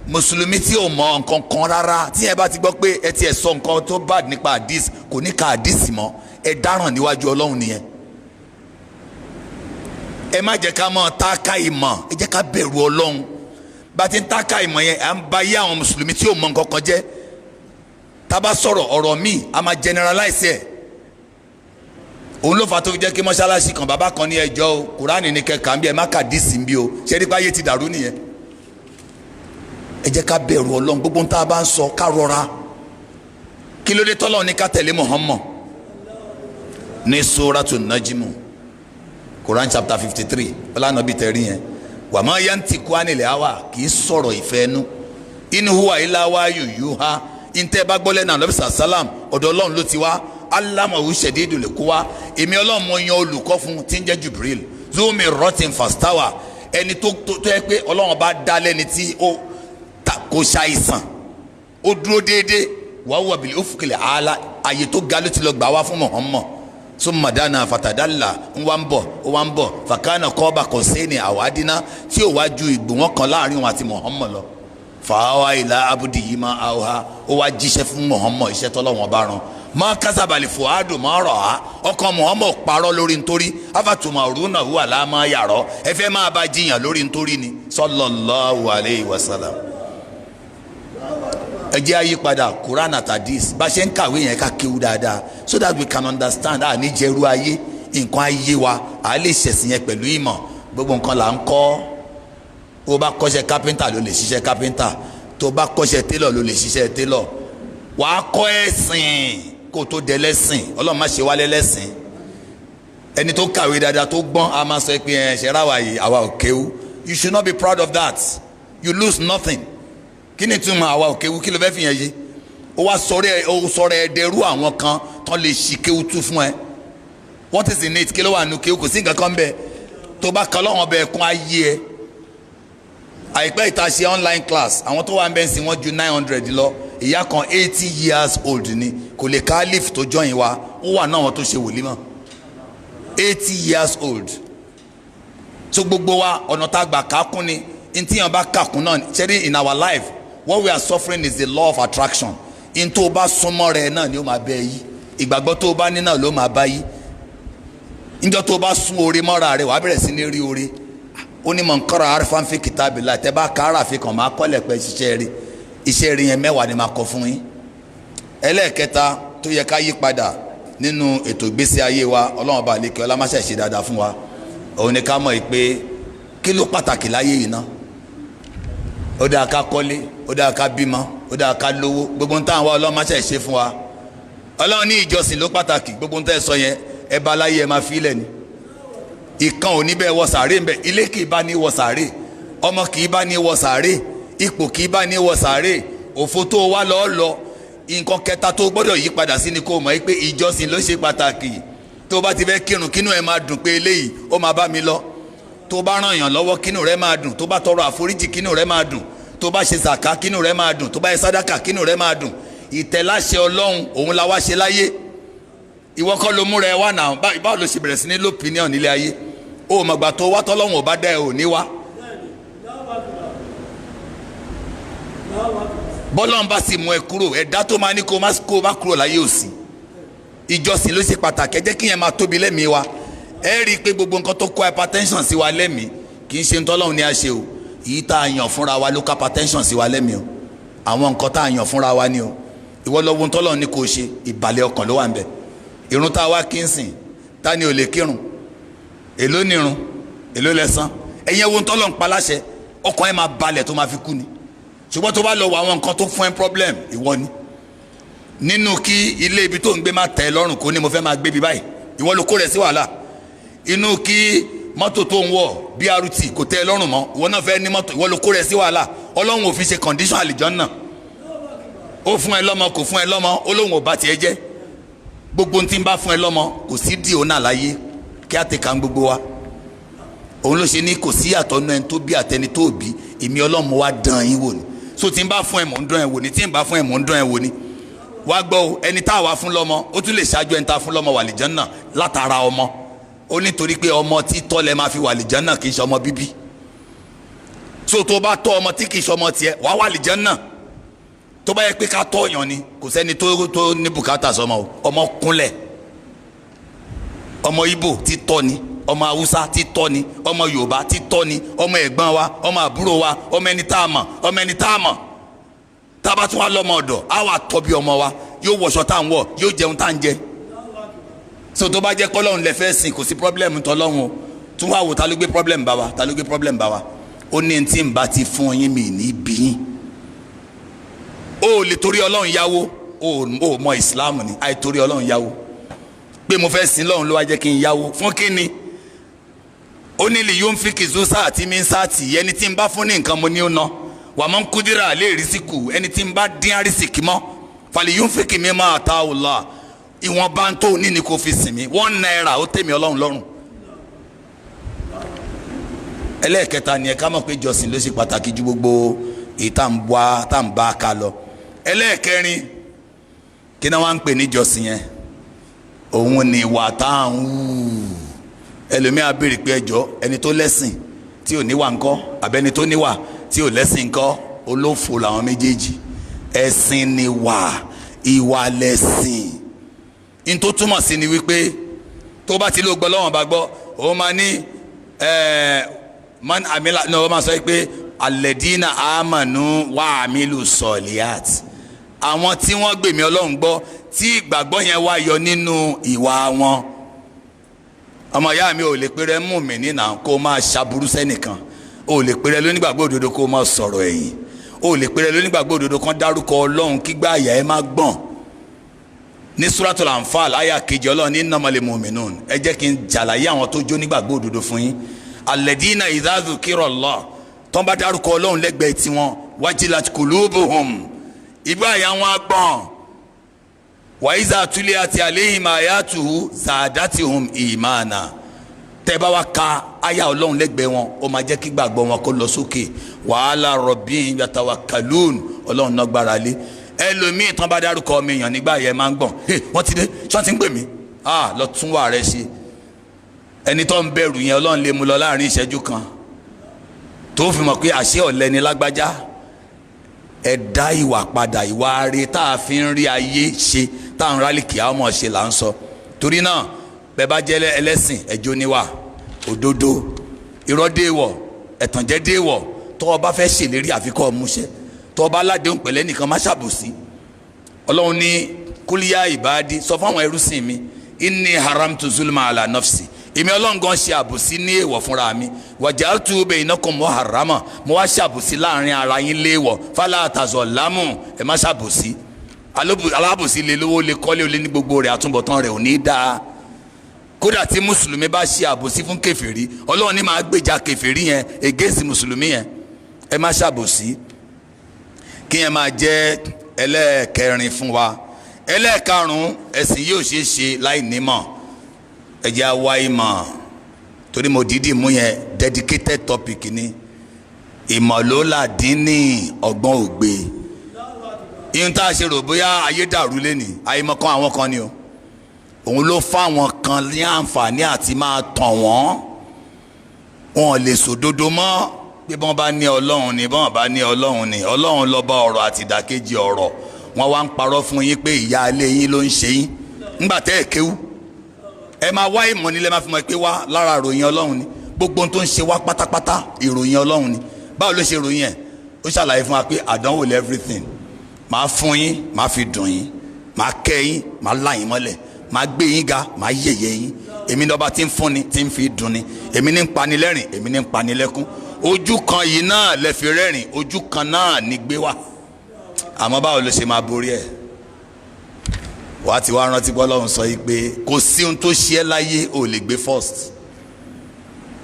A: mùsùlùmí tí ò mọ nǹkan kan rárá tí ẹ bá ti gbọ́ pé ẹ ti ẹ̀ sọ nǹkan tó bad nípa hadith kò ní ka hadith mọ́ ẹ dáràn níwájú ọlọ́run nìyẹn. ẹ má jẹ́ ká mọ̀ táàkà ìmọ̀ ẹ jẹ́ ká bẹ̀rù ọlọ́run bá ti ń táàkà ìmọ̀ yẹn à ń bá yé àwọn mùsùlùmí tí ò mọ nǹkan kan jẹ́ tá a bá sọ̀rọ̀ ọ̀rọ̀ míì a máa generalize ẹ̀. òun ló fà tó fi jẹ́ kí mọ́ṣáláṣí kan bàbá kan ní ẹjọ́ o kùránì ní kẹkà ń bí ẹ má kà díìsì ń bí o ṣé nípa ayé ti dàrú nìyẹn. ẹ jẹ́ ká bẹ̀rù ọlọ́run gbogbo tá a bá ń sọ ká rọra. kí ló dé tọ́lọ́ ní ká tẹ̀lé Muhammad ní Suratu Najmu Quran chapter 53 ọlànà bíi tẹ̀rí yẹn wa ma yantiqu anil hawa kì í sọ̀rọ̀ ìfẹ́ nu in huwa illa wahyun yuha ntẹ́ bá gbọ́lẹ̀ náà Nabi sàlám ọ̀dọ̀ ọlọ́run ló ti wá allamahu shadidul quwa èmi ọlọ́run mo yan olùkọ́ fún tí ń jẹ́ Jibril zumi rotin fastawa ẹni tó yẹ pé ọlọ́run bá dá lẹ́ni tí ó kò ṣàìsàn ó dúró déédéé wa huwa bil ufuqil aala àyè tó ga ló ti lọ gbà wá fún Muhammad summa dana fatadalla ń wá ń bọ̀ fakana qaba qawsaini aw adna tí ò wá ju ìgbọ̀nwọ́ kan láàrin wọn àti Muhammad lọ fàáwá ilà abudiyi ma awha ó wá jíṣẹ́ fún Muhammad iṣẹ́ tọ́lọ́wọ́n bá rán ma kásábàlì fuadu ma rọ̀ á ọkàn Muhammad parọ́ lórí nítorí afatuma oruna hu alama yàrá ẹ fẹ́ máa bá jiyàn lórí nítorí ni sallallahu alayhi wa sallam. ẹ jẹ́ àyípadà Quran àti hadith bá ṣe ń kàwé yẹn ká kéwú dáadáa so that we can understand ní jẹ́rú ayé nǹkan ayé wa à lè ṣẹ̀sìn yẹn pẹ̀lú ìmọ̀ gbogbo nǹkan là ń kọ́. tó bá kọ́ṣẹ́ kápẹ́ntà ló lè ṣiṣẹ́ kápẹ́ntà tó bá kọ́ṣẹ́ télọ̀ ló lè ṣiṣẹ́ télọ̀ wàá kọ́ ẹ̀sìn kó tó dẹ lẹ́sìn ọlọ́run má ṣe wálé lẹ́sìn. ẹni tó kàwé dáadáa tó gbọ́n a máa sọ pé ẹ ṣe ráwa yìí àwa ò kéwú. You should not be proud of that. You lose nothing. kí ni túmọ̀ àwa ò kéwú kí ló fẹ́ fi yẹn yé ó wá sọ̀rọ̀ ẹ dẹrú àwọn kan tán lè ṣì kéwú tú fún ẹ. What is in it kí ló wà nù kéwú kò sí nǹkan kan bẹ́ẹ̀ tó bá kọ́ lọ́wọ́ bẹ́ẹ̀ kún ayé ẹ. àìpẹ́ ìta ṣe online class àwọn tó wà ń bẹ́ ń sìn wọ́n ju 900 lọ ìyá kan 80 years old ni kò lè ká lift tó join wa ó wà náà wọn tó ṣe wòlímọ̀ 80 years old. so gbogbo wa ọ̀nà tá a gbà kákún ni ntí yẹn bá kàkún náà ṣẹ́rí in our life what we are suffering is the law of attraction in tó o bá súnmọ́ rẹ̀ náà ni ó máa bẹ́ yí ìgbàgbọ́ tó o bá ní náà ló máa bá yí níjọ́ tó o bá sún oore mọ́ra rẹ̀ wàá bẹ̀rẹ̀ sí ní rí oore ó ní mọ̀ ń kọ́ra arifan fi kitabillah tẹ́ bá kára fi kàn máa kọ́lẹ̀ pẹ́ iṣẹ́ rí yẹn 10 ni máa kọ fún yín. ẹlẹ́ẹ̀kẹta tó yẹ ká yí padà nínú ètò ìgbésí ayé wa ọlọ́run bá lè kí ọlá má ṣe ṣe dáadáa fún wa òun ni ká mọ̀ pé kí ló pàtàkì láyé yìí ná. ó dáa ká kọ́lé ó dáa ká bímọ ó dáa ká lówó gbogbo ń tàn wá ọlọ́run má ṣe ṣe fún wa. ọlọ́run ní ìjọsìn ló pàtàkì gbogbo ń tẹ́ sọ yẹn ẹ bá láyé ẹ máa fi ilẹ̀ ni ìkan ò ní bẹ́ẹ̀ wọ sàárè ń bẹ ilé kì í bá ní wọ sàárè ọmọ kì í bá ní wọ sàárè ipò kì í bá ní wọ sàárè òfo tó wá lọ nǹkan kẹta tó gbọ́dọ̀ yí padà sí ni kó mọ̀ pé ìjọsìn ló ṣe pàtàkì tó bá ti fẹ́ kírun kínú ẹ máa dùn pé eléyìí ó máa bá mi lọ tó bá ràn yàn lọ́wọ́ kínú rẹ máa dùn tó bá tọrọ àforíjì kínú rẹ máa dùn tó bá ṣe zàká kínú rẹ máa dùn tó bá yẹ sàdákà kínú rẹ máa dùn ìtẹ̀láṣẹ Ọlọ́run òun la wá ṣe láyé ìwọ kọ́ ló múra ẹ wá náà báwo ló ṣe bẹ̀rẹ̀ sí ní lópinion nílé ayé o mọ̀gbà tó wá tọ́lọ́hún ò bá dá ẹ ò ní wá. bọ́lọ́n bá sì mú ẹ kúrò ẹ̀dá tó máa ní kó má kúrò láyé òsì ìjọsìn ló ṣe pàtàkì ẹ jẹ́ kí yẹn máa tóbi lẹ́mìí wa ẹ rí i pé gbogbo nǹkan tó kó hypertension sí wa lẹ́mìí kì í ṣe tọ́lọ́hún ní a ṣe o èyí tá a yàn fúnra wa ló kó hypertension sí wa lẹ́mìí o àwọn nǹkan tá a yàn fúnra wa ni o ìwọ lọ́wọ́ tọ́lọ́hún ní kò ṣe ìbàlẹ̀ ọkàn ló wà ń bẹ̀ ìrun tá a wá kí ń sìn tá ni ò lè kírun èló nírun èló lẹ́sán ẹ̀yin ẹ̀wọ̀n tọ́lọ̀ ń paláṣẹ ọkàn ẹ̀ máa balẹ̀ tó máa fi kú ni ṣùgbọ́n tó bá lọ wọ àwọn nǹkan tó fún ẹ problem ìwọ ni nínú kí ilé ibi tó ń gbé máa tẹ̀ ẹ́ lọ́rùn kó ní mo fẹ́ máa gbé bí báyìí ìwọ ló kó rẹ̀ sí wàhálà inú kí mọ́tò tó ń wọ̀ BRT kò tẹ́ ẹ lọ́rùn mọ́ ìwọ náà fẹ́ ní mọ́tò ìwọ ló kó rẹ̀ sí wàhálà ọlọ́run ò fi ṣe condition àlìjọ́nnà ó fún ẹ lọ́mọ kò fún ẹ lọ́mọ olóhùn ò bá tiẹ̀ jẹ́ gbogbo tí ń bá fún ẹ lọ́mọ kò sí dì ó náà láyé kí á ti kàn gbogbo wa òun ló ṣe ní kò sí àtọ̀ náà ẹni tó bí àtẹni tó bí èmi ọlọ́run wa dán yín wò ni so tí n bá fún ẹ mò ń dán ẹ wò ni tí n bá fún ẹ mò ń dán ẹ wò ni wá gbọ́ o ẹni tá a wá fún lọ́mọ ó tún lè ṣáájú ẹni tá a fún lọ́mọ wà lìjánná látara ọmọ ó nítorí pé ọmọ tí tọ́lẹ̀ máa fi wà lìjánná kì í ṣe ọmọ bíbí so tó bá tọ́ ọmọ tí kì í ṣọmọ tiẹ̀ wàá wà àlìjánnà. tó bá yẹ pé ká tọ́ ọ̀yàn ni kò sẹ́ni tó ní bùkátà sọmọ o. ọmọ kúnlẹ̀, ọmọ Ìgbò ti tọ́ ni, ọmọ Haúsá ti tọ́ ni, ọmọ Yorùbá ti tọ́ ni, ọmọ ẹ̀gbọ́n wa, ọmọ àbúrò wa, ọmọ ẹni tá a mọ̀, ọmọ ẹni tá a mọ̀. tá a bá tún wá lọ́mọ ọ̀dọ̀ á wà tọ́ bí ọmọ wa, yóò wọṣọ tá à ń wọ̀, yóò jẹun tá à ń jẹ. so tó bá jẹ́ kọ́lọ́hún lẹ fẹ́ sìn kò sí problem tọ́lọ́hún o. tún wá wò ta ló gbé problem bá wa, ta ló gbé problem bá wa. ó ní tí n bá ti fún yín mi ní bí yín. o lè torí Ọlọ́run yáwó, o mọ Islam ni àìtorí Ọlọ́run yáwó pé mo fẹ́ sin lọ́run ló wá jẹ́ kí n yáwó fún kí ni. ó ní lè yóò ń fi kìzú sáàtì mi ń sáàtì ẹni tí n bá fún ní nǹkan mo ní ó ná wà mọ́ ń kúdírà lè rí síkù ẹni tí n bá dín àrísìkì mọ́ fàlẹ́ yóò ń fi kì mí máa ta ọ̀la ìwọ̀n bá ń tó ní ni kò fi sìn mí $1 ó tèmi Ọlọ́run lọ́rùn. ẹlẹ́ẹ̀kẹta ni ẹ ká mọ̀ pé jọ́sìn ló ṣe pàtàkì ju gbogbo ìta ń bá ká lọ. ẹlẹ́ẹ̀kẹrin kí náà wá ń pè ní jọ́sìn yẹn òun ni ìwà tá à ń wù. ẹlòmíà béèrè pé ẹjọ́ ẹni tó lẹ́sìn tí ò níwà ńkọ́ àbẹ́ni tó níwà tí ò lẹ́sìn ńkọ́. olófò làwọn méjèèjì. ẹ̀sìn ni ìwà lẹ́sìn. in tó túmọ̀ sí ni wípé tó bá ti ló gbọ́ lọ́wọ́n bá gbọ́ òun máa ní man amila ní wọ́n máa sọ pé alẹ́dínà amanu wà amílù sọ̀lìyàt. àwọn tí wọ́n gbèmí Ọlọ́run gbọ́ tí ìgbàgbọ́ yẹn wá yọ nínú ìwà wọn. ọmọ ìyá mi ò lè pèrè mú mi nínà kó máa ṣàbùrú sẹ́nìkan. ò lè pèrè lónígbàgbọ́ òdodo kó máa sọ̀rọ̀ ẹ̀yìn. ò lè pèrè lónígbàgbọ́ òdodo kan dárúkọ Ọlọ́run kígbà àyà ẹ má gbọ̀n. ní Suratul Anfal àyà kejì Ọlọ́run ní innamal mu'minun. ẹ jẹ́ kí n jàlàyé àwọn tó jó nígbàgbọ́ òdodo fún yín. alladina idha dhukira Allah tó ń bá dárúkọ Ọlọ́run lẹ́gbẹ̀ẹ́ tiwọn wajilat qulubuhum ìgbà àyà wọn gbọ̀n. wa iza tuliyat alayhim ayatuhu zadatihum imana. tẹ́ bá wá ka àyà Ọlọ́run lẹ́gbẹ̀ẹ́ wọn ó máa jẹ́ kí gbàgbọ́ wọn kó lọ sókè. wa ala rabbihim yatawakkalun Ọlọ́run náà gbára lé. ẹlòmíì tán bá dárúkọ mi yàn nígbà yẹn máa ń gbọ̀n. wọ́n ti dé ṣọ́n ti ń pè mí. lọ tún wà rẹ ṣe. ẹni tó ń bẹ̀rù yẹn Ọlọ́run lè mú lọ láàrin ìṣẹ́jú kan tó fi mọ̀ pé àṣẹ ọ̀lẹ ni lágbájá. ẹ dá ìwà padà, ìwà rere tá a fi ń rí ayé ṣe tá à ń rálì kí á mọ̀ ṣe là ń sọ. torí náà bẹ́ẹ̀ bá jẹ́ ẹlẹ́sìn ẹjọ́ níwà òdodo irọ́ déèwọ̀ ẹ̀tànjẹ́ déèwọ̀ tó o bá fẹ́ ṣèlérí àfikọ́ ọmúṣẹ́ tó o bá aládéhùn pẹ̀lẹ́ nìkan má ṣàbòsí. Ọlọ́run ní kúlíyà ìbáàdí sọ fún àwọn ẹrúsìn mi inni haramtu zulma ala nafsi èmi Ọlọ́run gan ṣe àbòsí ní èèwọ̀ fúnra mi waja'altu bainakum muharrama mo wá ṣàbòsí láàrin ara yín léèwọ̀ fala tazalamu ẹ má ṣàbòsí. alábòsí lè lówó lè kọ́lé olé ní gbogbo rẹ̀ àtúbọ̀tán rẹ̀ ò ní dáa. kódà tí mùsùlùmí bá ṣe àbòsí fún kèfèrí Ọlọ́run ní máa gbèjà kèfèrí yẹn against mùsùlùmí yẹn. ẹ má ṣàbòsí. kí yẹn máa jẹ́ ẹlẹ́ẹ̀kẹrin fún wa. ẹlẹ́ẹ̀karùn-ún ẹ̀sìn yóò ṣeé ṣe láì nímọ̀. ẹ jẹ́ àwa ìmọ̀ torí mo dídì mú yẹn dedicated topic ni. ìmọ̀ ló là dín ní ọgbọ́n ògbé. ihun tá a ṣe rò bóyá ayé dàrú lé ní àìmọ̀ kan àwọn kan ni o. òun ló fáwọn kan ní àǹfààní àti máa tàn wọ́n. wọn lè sòdodo mọ́ bí wọ́n bá ní Ọlọ́run ni bọ́n bá ní Ọlọ́run ni Ọlọ́run lọ́ba ọ̀rọ̀ àti ìdàkejì ọ̀rọ̀. wọ́n wá ń parọ́ fún yín pé ìyá ilé yín ló ń ṣe yín ńgbà tẹ́ ẹ̀ kéwú. ẹ máa wá ìmọ̀ nílẹ̀ máa fi mọ̀ pé wá lára ìròyìn Ọlọ́run ni gbogbo ohun tó ń ṣe wá pátápátá ìròyìn Ọlọ́run ni. báwo ló ṣe ròyìn ẹ̀ ó ṣàlàyé fún wa pé àdánwò lé everything. máa fún yín máa fi dùn yín máa kẹ́ yín máa là yín mọ́lẹ̀ máa gbé yín ga máa yẹ̀yẹ́ yín. èmi ní ọba tí ń fún ni tí ń fi dùn ni èmi ní ń pani lẹ́rìn èmi ní ń pani lẹ́kún. ojú kan yìí náà lẹ fi rẹ́rìn ojú kan náà ní gbé wá. àmọ́ báwo ló ṣe máa borí ẹ̀. wà á ti wá rántí bọ́ lọ́hùn sọ yìí pé kò sí ohun tó ṣe ẹ́ láyé ò lè gbé first.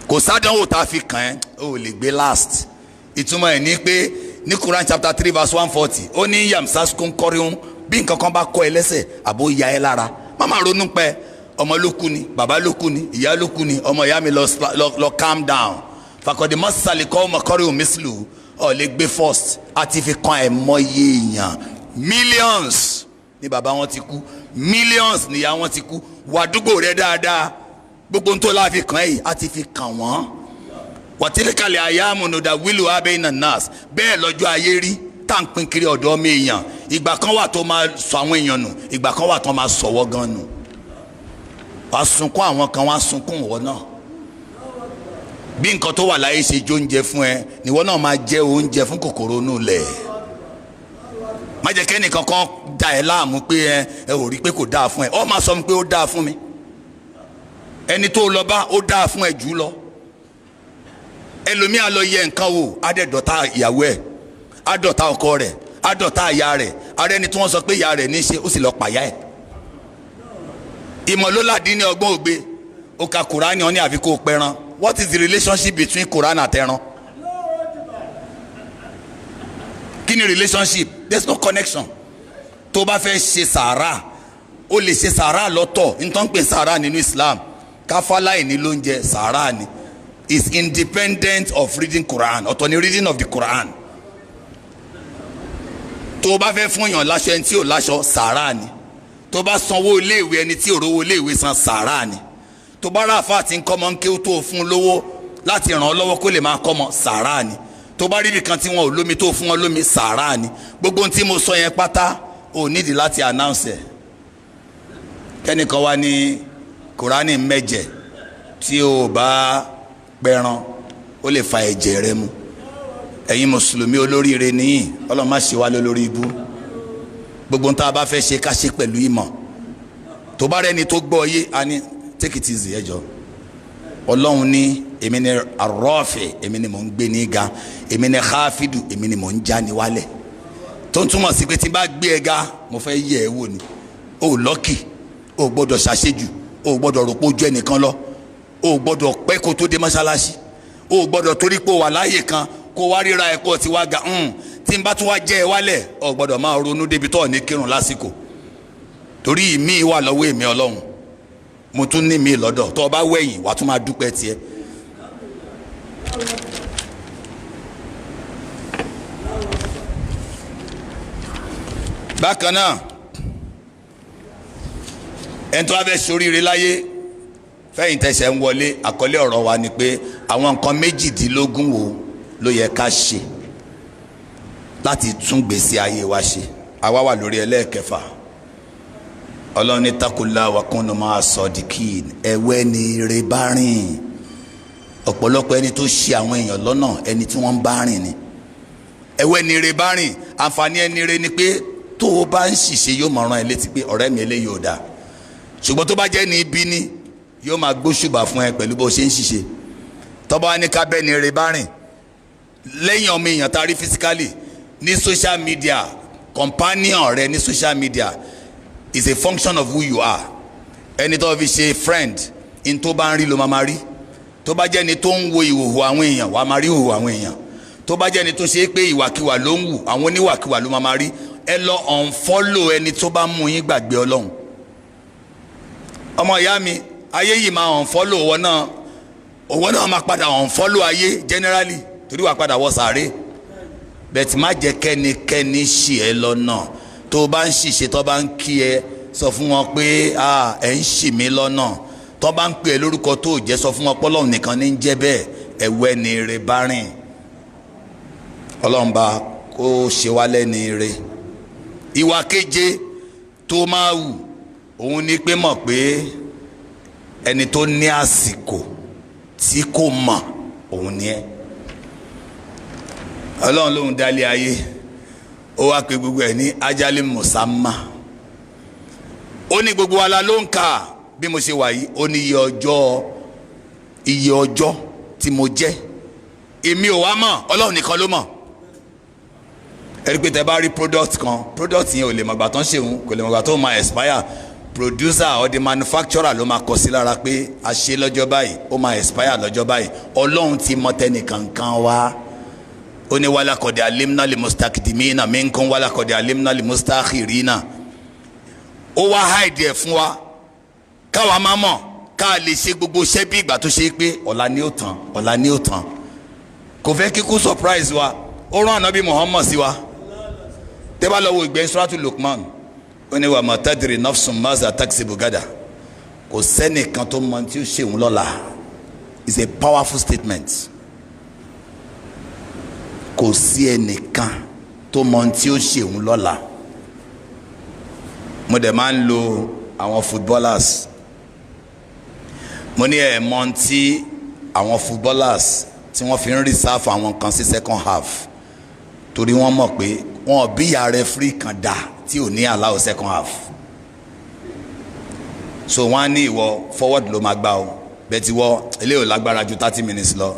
A: kò sádánwò tá a fi kàn ẹ́ ò lè gbé last. ìtumọ̀ ẹ̀ ní pé ní Quran chapter 3 verse 140 ó ní yamsaskun kọrin bí nǹkan kan bá kọ ẹ lẹ́sẹ̀ àbó ya ẹ lára má máa ronú pẹ́ ọmọ ló kú ni bàbá ló kú ni ìyá ló kú ni ọmọ ìyá mi lọ calm down fakọ̀dé mọ́sálì kọ́ ọmọ kọrin mísìlù ọ̀ lè gbé first àti fi kan ẹ̀ mọ́yé èèyàn millions ni bàbá wọn ti kú millions ni ìyá wọn ti kú wàdúgbò rẹ dáadáa gbogbo ń tó láàfin kàn ẹ́ yìí àti fi kàn wọ́n wàtílíkàlẹ̀ àyàmù nùdà wílù abẹ́yìn nas bẹ́ẹ̀ lọ́jọ́ ayé rí tá n pín kiri ọ̀dọ́ mi èèyàn ìgbà kan wà tó máa sọ àwọn èèyàn nù ìgbà kan wà tó máa sọ̀wọ́ gan nù wàá sunkún àwọn kan wàá sunkún ìwọ náà bí nǹkan tó wà láyé ṣe jó oúnjẹ fún ẹ níwọ náà máa jẹ oúnjẹ fún kòkòrò inú lẹ̀ má jẹ́ kẹ́nìkan kan da ẹ láàmú pé ẹ ò rí pé kò dáa fún ẹ ọ máa sọ mi pé ó dáa fún mi ẹni tó lọ bá ó dáa fún ẹ jù lọ ẹlòmíà lọ yẹ nǹkan wò adẹ́dọ̀tá ìyàwó ẹ̀ adọ̀tá ọkọ rẹ̀ adọ̀tá ìyá rẹ̀ ara ẹni tí wọ́n sọ pé ìyá rẹ̀ ní í ṣe ó sì lọ pàyà ẹ̀ ìmọ̀lóládì ní ọgbọ́n ògbé ó ka Kùránì ọ ní àfi kó o pẹran. What is the relationship between Quran and ẹran? Kí ni relationship? There's no connection. Tó bá fẹ́ ṣe sàárà ó lè ṣe sàárà lọ́tọ̀ nítorí pé sàárà nínú Islam káfáláì ní ló ń jẹ sàárà ni is independent of reading Quran ọ̀tọ̀ ni reading of the Quran. Tó bá fẹ́ fún yàn láṣọ ẹni tí ò láṣọ sàárà ni tó bá sanwó iléèwé ẹni tí ò rówó iléèwé san sàárà ni tó bá rà fà tí ń kọ́ mọ́ ń ké tó fún lówó láti ràn ọ́ lọ́wọ́ kó lè máa kọ́ mọ́ sàárà ni tó bá rí ibì kan tí wọn ò lómi tó fún wọn lómi sàárà ni gbogbo ohun tí mo sọ yẹn pátá ò nídìí láti announce ẹ̀ kẹ́nìkan wá ní Kùránì mẹ́jẹ tí o bá pẹran ó lè fa ẹ̀jẹ̀ rẹ mu ẹ̀yin mùsùlùmí olóríire nìyí Ọlọ́run má ṣe wá lórí ibú gbogbo ohun tá a bá fẹ́ ṣe ká ṣe pẹ̀lú ìmọ̀ tó bá rẹ́ni tó gbọ́ yé a ní take it easy ẹjọ Ọlọ́run ní èmi ni arọ́ọ̀fẹ́ èmi ni mò ń gbé ní ga èmi ni káfídù èmi ni mò ń já ní wálẹ̀ tó ń túmọ̀ sí pé tí n bá gbé ẹ ga mo fẹ́ yẹ ẹ wò ni o lọ́kì o gbọ́dọ̀ ṣàṣejù o gbọ́dọ̀ rò pé ojú ẹnìkan lọ o gbọ́dọ̀ pẹ́ kó tó dé mọ́ṣáláṣí o gbọ́dọ̀ torí pé o wà láàyè kan kó wá ríra ẹ kó ti wá ga tí n bá tún wá jẹ́ ẹ wálẹ̀ o gbọ́dọ̀ máa ronú débi tó ní kírun lásìkò torí mi wà lọ́wọ́ èmi Ọlọ́run mo tún ní mi lọ́dọ̀ tó o bá wẹ̀yìn wàá tún máa dúpẹ́ tiẹ̀. bákan náà ẹni tó wá fẹ́ ṣoríire láyé fẹ́yìn tẹ̀sẹ̀ ń wọlé àkọlé ọ̀rọ̀ wa ni pé àwọn nǹkan méjìdínlógún wo ló yẹ ká ṣe láti tún gbèsè ayé wa ṣe àwa wà lórí ẹlẹ́ẹ̀kẹfà Ọlọ́run ní takula wa kúnnù máa sọ dìkì ẹ̀wẹ́ ni ire bá rìn ọ̀pọ̀lọpọ̀ ẹni tó ṣì àwọn èèyàn lọ́nà ẹni tí wọ́n ń bá rìn ni ẹ̀wẹ́ ni ire bá rìn àǹfààní ẹni ire ni pé tó o bá ń ṣìṣe yóò máa rán ẹ létí pé ọ̀rẹ́ mi eléyìí ò dáa ṣùgbọ́n tó bá jẹ́ ní ibi ni yóò máa gbóṣùbà fún ẹ pẹ̀lú bó ṣe ń ṣìṣe tọ́ba wa ní ká bẹ́ẹ̀ ni ire bá rìn lẹ́yìn ọmọ èèyàn tá a rí physically ní social media companion rẹ ní social media is a function of who you are ẹni tó fi ṣe friend in tó bá ń rí ló máa rí tó bá jẹ́ ni tó ń wo ìhòòhò àwọn èèyàn wàá máa rí ìhòòhò àwọn èèyàn tó bá jẹ́ ni tó ṣe pé ìwàkiwà ló ń wù àwọn oníwàkiwà ló máa rí ẹ lọ unfollow ẹni tó bá mú yín gbàgbé Ọlọ́run ọmọ ìyá mi ayé yìí máa unfollow òwò náà máa padà unfollow ayé generally torí wàá padà wọ sàárè bẹ́ẹ̀ má jẹ́ kẹ́nikẹ́ni ṣì ẹ́ lọ́nà tó bá ń ṣìṣe tó bá ń kí ẹ sọ fún wọn pé ẹ ń ṣì mí lọ́nà tó bá ń pè ẹ́ lórúkọ tó jẹ́ sọ fún wọn pé Ọlọ́run nìkan ní ń jẹ́ bẹ́ẹ̀ ẹ̀wẹ́ ni ire bá rìn Ọlọ́run bá kó ṣe wá lẹ́ni ire ìwà keje tó máa wù òun ni pé mọ̀ pé ẹni tó ní àsìkò tí kò mọ̀ òun ni ẹ Ọlọ́run lóhun dálé ayé ó wá pé gbogbo ẹ̀ ní ajali musamma ó ní gbogbo wa la ló ń kà bí mo ṣe wà yìí ó ní iye ọjọ́ tí mo jẹ́ èmi ò wá mọ̀ Ọlọ́run nìkan ló mọ̀ ẹ̀rí pé tẹ́ bá rí product yẹn ò lè mọ̀gbà tó ń ṣeun kò lè mọ̀gbà tó máa expire producer or the manufacturer ló máa kọ sí lára pé a ṣe lọ́jọ́ báyìí ó máa expire lọ́jọ́ báyìí Ọlọ́run ti mọ̀ tẹ́nìkankan wá ó ní walakọ̀dé alimna li mustakdimina minkum walakọ̀dé alimna li mustakhirina ó wá háìdì ẹ̀ fún wa káwa máa mọ̀ ká lè ṣe gbogbo iṣẹ́ bí ìgbà tó ṣe pé ọ̀la ni ó tán kò fẹ́ kíkú surprise wa ó rán ànábì Muhammad sí wa tẹ́ bá lọ wo ìgbẹ́ Suratul Luqman ó ní wa ma tadri nafsun maza taksibu gada kò sẹ́nìkan tó mọ tí ó ṣe òun lọ́la is a powerful statement kò sí ẹnìkan tó mọ ohun tí ó ṣe òun lọ́la. Mo dẹ̀ máa ń lo àwọn footballers. Mo ní ẹ̀ mọ ohun tí àwọn footballers tí wọ́n fi ń reserve àwọn kan sí second half torí wọ́n mọ̀ pé wọn bí ìyá referee kan dà tí ò ní allow second half. So wọ́n á ní ìwọ forward ló máa gbá o bẹ́ẹ̀ tí wọ́n eléyìí ò lágbára ju 30 minutes lọ.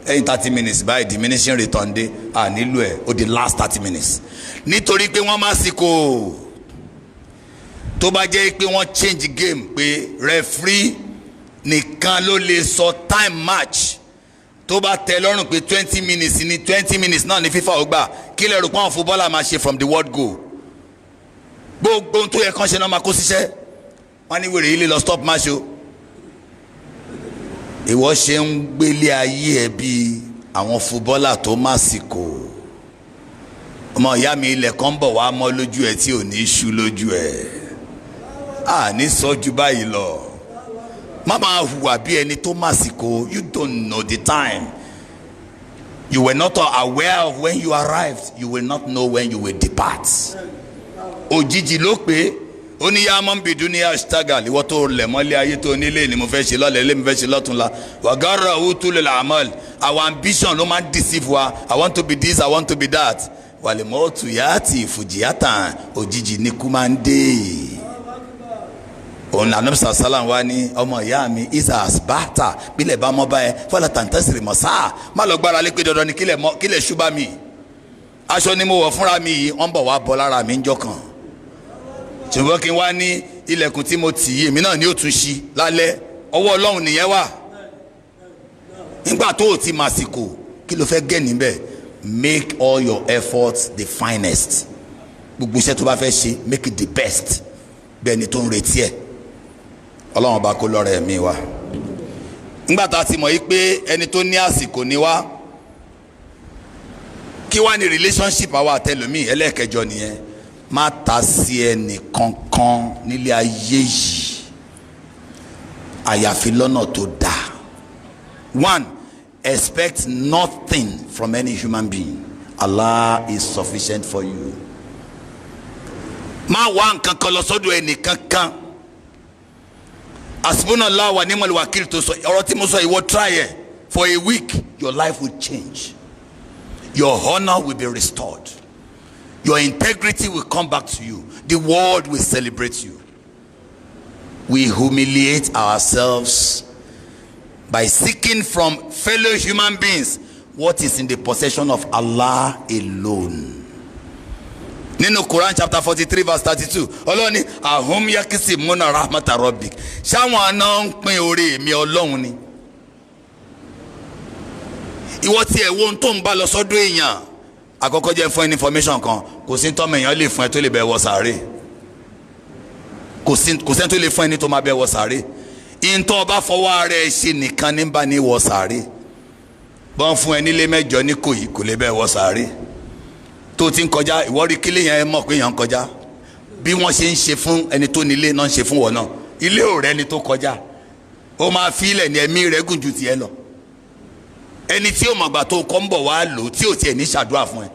A: Ẹ̀yìn 30 minutes báyìí diminishing return dé à nílò ẹ̀ ó di last 30 minutes nítorí pé wọ́n máa sìkò. Tó bá jẹ́ pé wọ́n change game pé referee nìkan ló lè sọ time match tó bá tẹ́ lọ́rùn pé 20 minutes ní 20 minutes náà ní FIFA ó gbà kí lè rò pé àwọn footballer máa ṣe from the word go. Gbogbo ohun tó yẹ kán ṣe náà máa kó síṣẹ́. Wọ́n ní wèrè yìí lè lọ stop match o. Ìwọ ṣe ń gbélé ayé ẹ bí àwọn footballer tó má sìkò. Ọmọ ìyá mi ilẹ̀ kan bọ̀ wá mọ́ lójú ẹ tí ò ní ṣú lójú ẹ. Ní sọ́jú báyìí lọ. Má máa hùwà bí ẹni tó má sìkò. You don't know the time. You were not aware of when you arrived. You will not know when you will depart. Òjijì ló pé ó ní yá mọ́ bìdú ní ashtagal ìwọ tó lẹ̀ mọ́lé ayé tó nílé ni mo fẹ́ ṣe lọ́lẹ̀ ilé mi fẹ́ ṣe lọ́túnla wàgárà òtún lè làmọ́l. Our ambition ló máa ń deceive wa. I want to be this, I want to be that. Wàlẹ̀mọ́ tù yá ti fùjìyàtàn òjijì ní kú máa ń dé. Òun là nàbẹ́sà sálàm wá ní ọmọ ìyá mi isa asbata bílẹ̀ bá mọ́ báyẹn fọlá tàǹtẹ́sìrì mọ̀ sáà má lọ gbára lé pé dandan ni kílẹ̀ ṣúbà mi. Aṣọ ni mo wọ̀ fúnra mi yìí wọ́n bọ̀ wá bọ́ lára mi ń jọ kan. Ṣùgbọ́n kí n wá ní ilẹ̀kùn tí mo tì í èmi náà ni ó tún ṣí lálẹ́ ọwọ́ Ọlọ́run nìyẹn wà. Nígbà tó o ti mà sìkò kí ló fẹ́ gẹ̀ níbẹ̀. Make all your efforts the finest. Gbogbo iṣẹ́ tó bá fẹ́ ṣe make it the best. Bẹ́ẹ̀ ni tó ń retí ẹ̀. Ọlọ́run bá kó lọ́rọ̀ ẹ̀mí wa. Nígbà tá a ti mọ̀ yí pé ẹni tó ní àsìkò ni wá. Kí wá ní relationship àwa àtẹlòmíì ẹlẹ́ẹ̀kẹjọ nìyẹn. Má ta sí ẹnì kankan nílé ayé yìí àyàfi lọ́nà tó dáa. 1. Expect nothing from any human being. Allah is sufficient for you. Má wá nǹkan kan lọ sọ́dọ̀ ẹnì kankan. Hasbunallah wa ni'mal wakil tó sọ ọ̀rọ̀ tí mo sọ ìwọ try ẹ̀ for a week your life will change. Your honor will be restored. Your integrity will come back to you. The world will celebrate you. We humiliate ourselves by seeking from fellow human beings what is in the possession of Allah alone. Nínú Quran chapter 43 verse 32 Ọlọ́run ní ahum yakisimuna rahmata rabbik. Ṣáwọn náà ń pín oore mi Ọlọ́run ni. Ìwọ tí ẹ̀ wo ohun tó ń bá lọ sọ́dọ̀ èèyàn. Àkọ́kọ́ jẹ́ fún information kan kò sí tọ́mọ èèyàn lè fún ẹ tó lè bẹ̀ wọ sàárè. Kò sẹ́ni tó lè fún ẹni tó máa bẹ̀ wọ sàárè. Ìntọ́ ọba fọwọ́ ara ẹ ṣe nìkan ní bá ní wọ sàárè. Bọ́n fún ẹ nílé mẹ́jọ ní Ìkòyí kò lè bẹ̀ wọ sàárè. Tó ti ń kọjá ìwọ rí kílé yẹn mọ̀ pé yẹn ń kọjá. Bí wọ́n ṣe ń ṣe fún ẹni tó nílé náà ń ṣe fún wọn náà. Ilé ò rẹ́ni tó kọjá. Ó máa fi ilẹ̀ ní ẹ̀mí rẹ̀ gùn ju tiẹ̀ lọ. Ẹni tí ó mọ̀gbà tó kọ́ ń bọ̀ wá lò tí ò tiẹ̀ ní ṣàdúrà fún ẹ.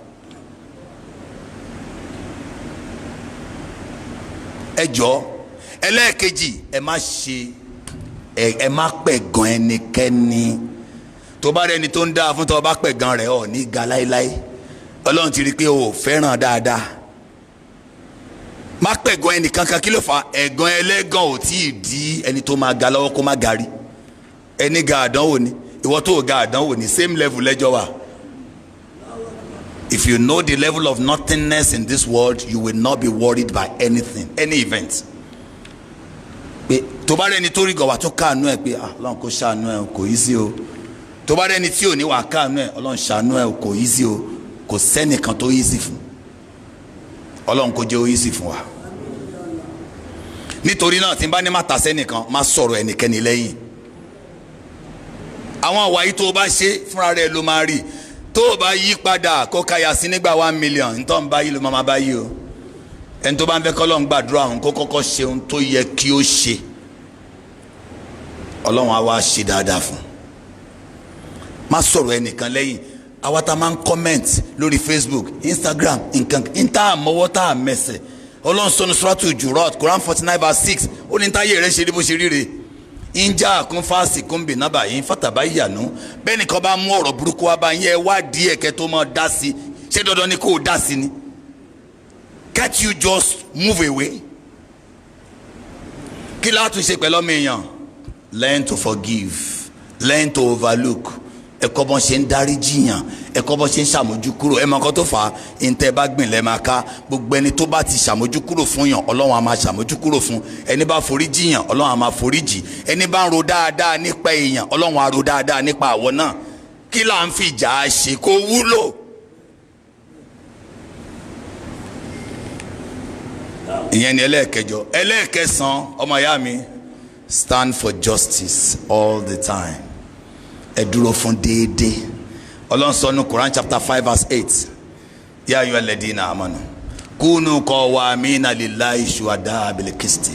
A: Ẹ jọ̀ọ́ ẹlẹ́ẹ̀kejì ẹ má pẹ̀gàn ẹnikẹ́ni. Tó bá rẹni tó ń dáa fún tó bá pẹ̀gàn rẹ̀ ọ̀ ní ga láéláé. Ọlọ́run ti rí i pé o ò fẹ́ràn dáadáa. Má pẹ̀gàn ẹnìkankan kí ló fà ẹ̀gàn ẹlẹ́gàn ò tí ì di ẹni tó máa ga lọ́wọ́ kó má gari. Ẹni ga àdánwò ni ìwọ tó ga àdánwò ní same level lẹ́jọ́ wa. If you know the level of nothingness in this world, you will not be worried by anything, any event. Pé tó bá rẹni tó rí gọ̀wà tó káànú ẹ̀ pé Ọlọ́run kò ṣàánú ẹ̀ kò yí sí o. Tó bá rẹni tí ò ní wà káànú ẹ̀ Ọlọ́run ṣàánú ẹ̀ kò yí sí o. Kò sẹ́nìkan tó yí sí fún. Ọlọ́run kò jẹ́ ó yí sí fún wa. Nítorí náà tí n bá ní má ta sẹ́nìkan má sọ̀rọ̀ ẹnikẹ́ni lẹ́yìn. Àwọn àwa yìí tó o bá ṣe fúnra rẹ̀ ló máa rí. Tó o bá yí padà kó kaya sí nígbà 1 million ntọ́ ń bá yí ló máa bá yí o. Ẹni tó bá ń fẹ́ kọ́ Ọlọ́run gbàdúrà òun kó kọ́kọ́ ṣe ohun tó yẹ kí ó ṣe. Ọlọ́run á wá ṣe dáadáa fún. Má sọ̀rọ̀ ẹnìkan lẹ́yìn. àwa tá máa ń comment lórí Facebook, Instagram, nǹkan níta àmọ́wọ́ tá a mẹsẹ̀. Ọlọ́run sọ Suratu Jurat Quran 49:6 ó ní táyé rẹ̀ ṣe rí bó ṣe ríre. Inja kún fásì kún bì nábà yín fàtàbá ìyànú bẹ́ẹ̀ nìkan bá mú ọ̀rọ̀ burúkú wá bá yín ẹ wá díẹ̀ kẹ́ tó máa dá sí ṣé dandan ni kó o dá sí ni. Can't you just move away? Kí la tún ṣe pẹ̀lú ọmọ èèyàn? Learn to forgive, learn to overlook. Ẹ̀kọ́ bọ́n ṣe ń dárí jiyàn, ẹ̀kọ́ bọ́n ṣe ń ṣàmójúkúrò. Ẹ mọ nǹkan tó fà á, ìǹtẹ́ bá gbìn lẹ́ máa ká. Gbogbo ẹni tó bá ti ṣàmójúkúrò fún yàn, Ọlọ́run á máa ṣàmójúkúrò fún. Ẹni bá forí jiyàn, Ọlọ́run á máa forí jì. Ẹni bá ń ro dáadáa nípa èèyàn, Ọlọ́run á ro dáadáa nípa àwọn náà. Kí là ń fi ìjà ṣe kó wúlò? Ìyẹn ni ẹlẹ́ẹ̀kẹjọ. Ẹlẹ́ẹ̀kẹsàn ọmọ ìyá mi, stand for justice all the time. Ẹ dúró fún déédéé. Ọlọ́run sọ ní Quran chapter 5:8 ya ayyuhal ladina amanu kunu qawwamina lillahi shuhada'a bil qisti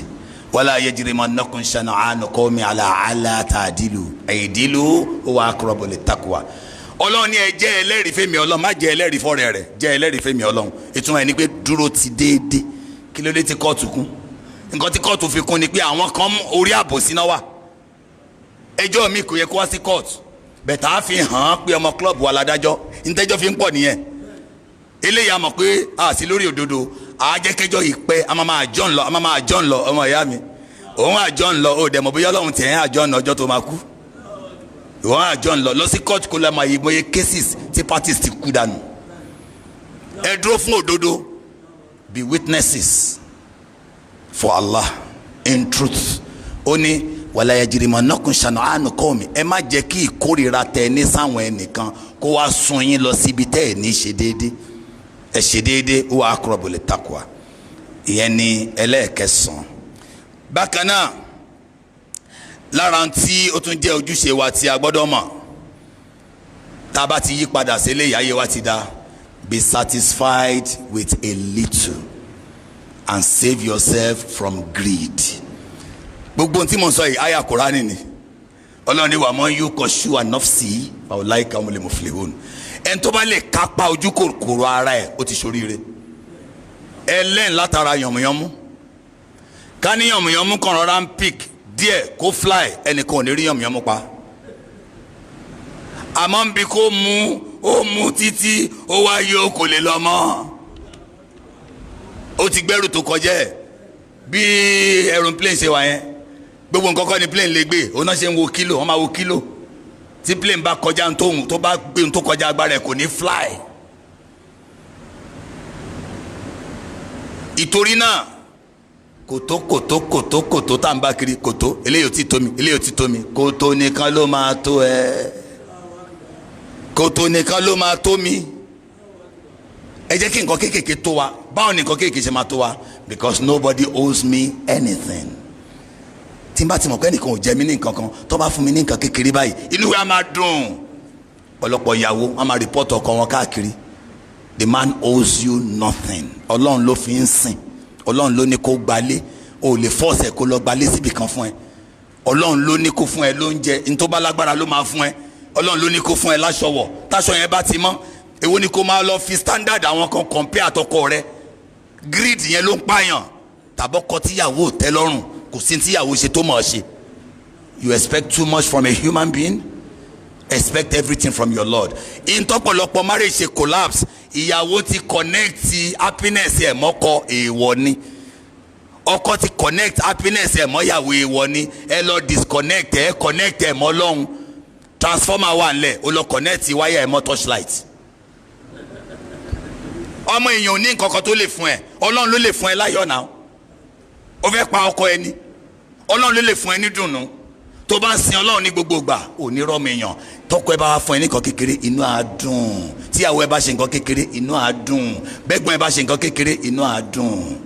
A: wala yajrimannakum shana'anu qawmin ala alla ta'dilu i'dilu huwa aqrabu littaqwa. Ọlọ́run ní ẹ jẹ́ ẹlẹ́rìí fẹ́mi Ọlọ́run, má jẹ́ ẹlẹ́rìí fọ́rẹ́ rẹ̀, jẹ́ ẹlẹ́rìí fẹ́mi Ọlọ́run. Ìtumọ̀ ẹ̀ ni pé dúró ti déédéé. Kí ló dé tí kóòtù kún? Nǹkan tí kóòtù fi kún ni pé àwọn kan orí àbòsí náà wà. Ẹjọ́ mi kò yẹ kó wá sí kóòtù, bẹ̀tà á fi hàn án pé ọmọ club wà ládájọ́, ntẹ́jọ́ fi ń pọ̀ nìyẹn. Eléyìí a mọ̀ pé a sì lórí òdodo, àjẹkẹjọ́ yìí pẹ́ a máa àjọ ńlọ ọmọ ìyá mi. Òun àjọ ńlọ ó dẹ̀ mọ̀ bóyá Ọlọ́run tẹ̀ ẹ́ àjọ ńlọ ọjọ́ tó máa kú. Òun àjọ ńlọ lọ sí kóòtù kó lọ máa yí mọ́yé cases tí parties ti kú dànù. Ẹ dúró fún òdodo, be witnesses for Allah in truth. Ó ní wala yajrimannakum shana'anu qawmin, ẹ má jẹ́ kí ìkórìíra tẹ ní sáwọn ẹnìkan kó wá sún yín lọ síbi tẹ́ ẹ̀ ní ṣe déédéé. Ẹ ṣe déédéé huwa aqrabu littaqwa. Ìyẹn ni ẹlẹ́ẹ̀kẹsàn. Bákan náà lára tí ó tún jẹ́ ojúṣe wa tí a gbọ́dọ̀ mọ̀ tá a bá ti yí padà sí eléyìí ayé wa ti dá. Be satisfied with a little and save yourself from greed. Gbogbo tí mo sọ yìí àyà Kùránì ni. Ọlọ́run ní wa man yuqashu an-nafsi fa ulaika humul muflihun. Ẹni tó bá lè kápá ojú kòkòrò ara ẹ̀ ó ti ṣoríire. Ẹlẹ́n látara yànmùyánmú. Ká ní yànmùyánmú kan rọra ń pick díẹ̀ kó fly, ẹnìkan ò ní rí yànmùyánmú pa. Àmọ́ ń bi kó mú títí ó wá yóò kò lè lọ mọ́. Ó ti gbẹ́rù tó kọjá ẹ̀ bí aeroplane ṣe wà yẹn. Gbogbo nǹkan kọ́ ni plane lè gbé, òun náà ṣe ń wo kílò, wọ́n máa wo kílò. Tí plane bá kọjá tó bá gbé tó kọjá agbára ẹ̀ kò ní fly. Ìtorí náà kòtó tá n bá kiri kòtó, eléyìí ò tí tó mi, eléyìí ò tí tó mi, kòtó nìkan ló máa tó ẹ. Kòtò nìkan ló máa tó mi. Ẹ jẹ́ kí nǹkan kéékèèké tó wa. Báwo ni nǹkan kéékèèké ṣe máa tó wa? Because nobody owes me anything. Tí n bá ti mọ̀ pé ẹnìkan ò jẹ mí ní nǹkan kan, tó bá fún mi ní nǹkan kékeré báyìí, inú wa máa dùn. Ọ̀pọ̀lọpọ̀ ìyàwó wọn máa rìpọ́tù ọkọ wọn káàkiri. The man owes you nothing. Ọlọ́run ló fi ń sìn. Ọlọ́run ló ní kó gbalé. O lè fọ́ọ̀sẹ̀ kó lọ gbalé síbì kan fún ẹ. Ọlọ́run ló ní kó fún ẹ lóúnjẹ. Ní tó bá lágbára ló máa fún ẹ. Ọlọ́run ló ní kó fún ẹ láṣọ wọ̀, táṣọ yẹn bá ti mọ́ èwo ni kó máa lọ fi standard àwọn kan compare àtọkọ rẹ. Greed yẹn ló ń pààyàn. Tàbọ́kọ tíyàwó tẹ́ lọ́rùn kò sí tíyàwó ṣe tó mọ̀ ọ́ ṣe. You expect too much from a human being? Expect everything from your Lord. Ìtọ́pọ̀lọpọ̀ marriage ṣe collapse. Ìyàwó ti connect happiness ẹ̀ mọ́kọ èèwọ̀ ni. Ọkọ ti connect happiness ẹ̀ mọ́ ìyàwó èèwọ̀ ni. Ẹ lọ disconnect ẹ connect ẹ̀ mọ́ Ọlọ́run. Transformer wà nílẹ̀ ó lọ connect wáyà ẹ̀ mọ́ torchlight. Ọmọ èèyàn ò ní nǹkan kan tó lè fún ẹ, Ọlọ́run ló lè fún ẹ láyọ̀ náà. Ó fẹ́ pa ọkọ ẹni, Ọlọ́run ló lè fún ẹ ní dùnnú. Tó bá ń sin Ọlọ́run ní gbogbo ìgbà ò ní rọ́ọ̀mù èèyàn. Tọ́kọ ẹ bá wá fún ẹ ní nǹkan kékeré inú á dùn. Tíyàwó ẹ bá ṣe nǹkan kékeré inú á dùn. Bẹ́gbọ́n ẹ bá ṣe nǹkan kékeré inú á dùn.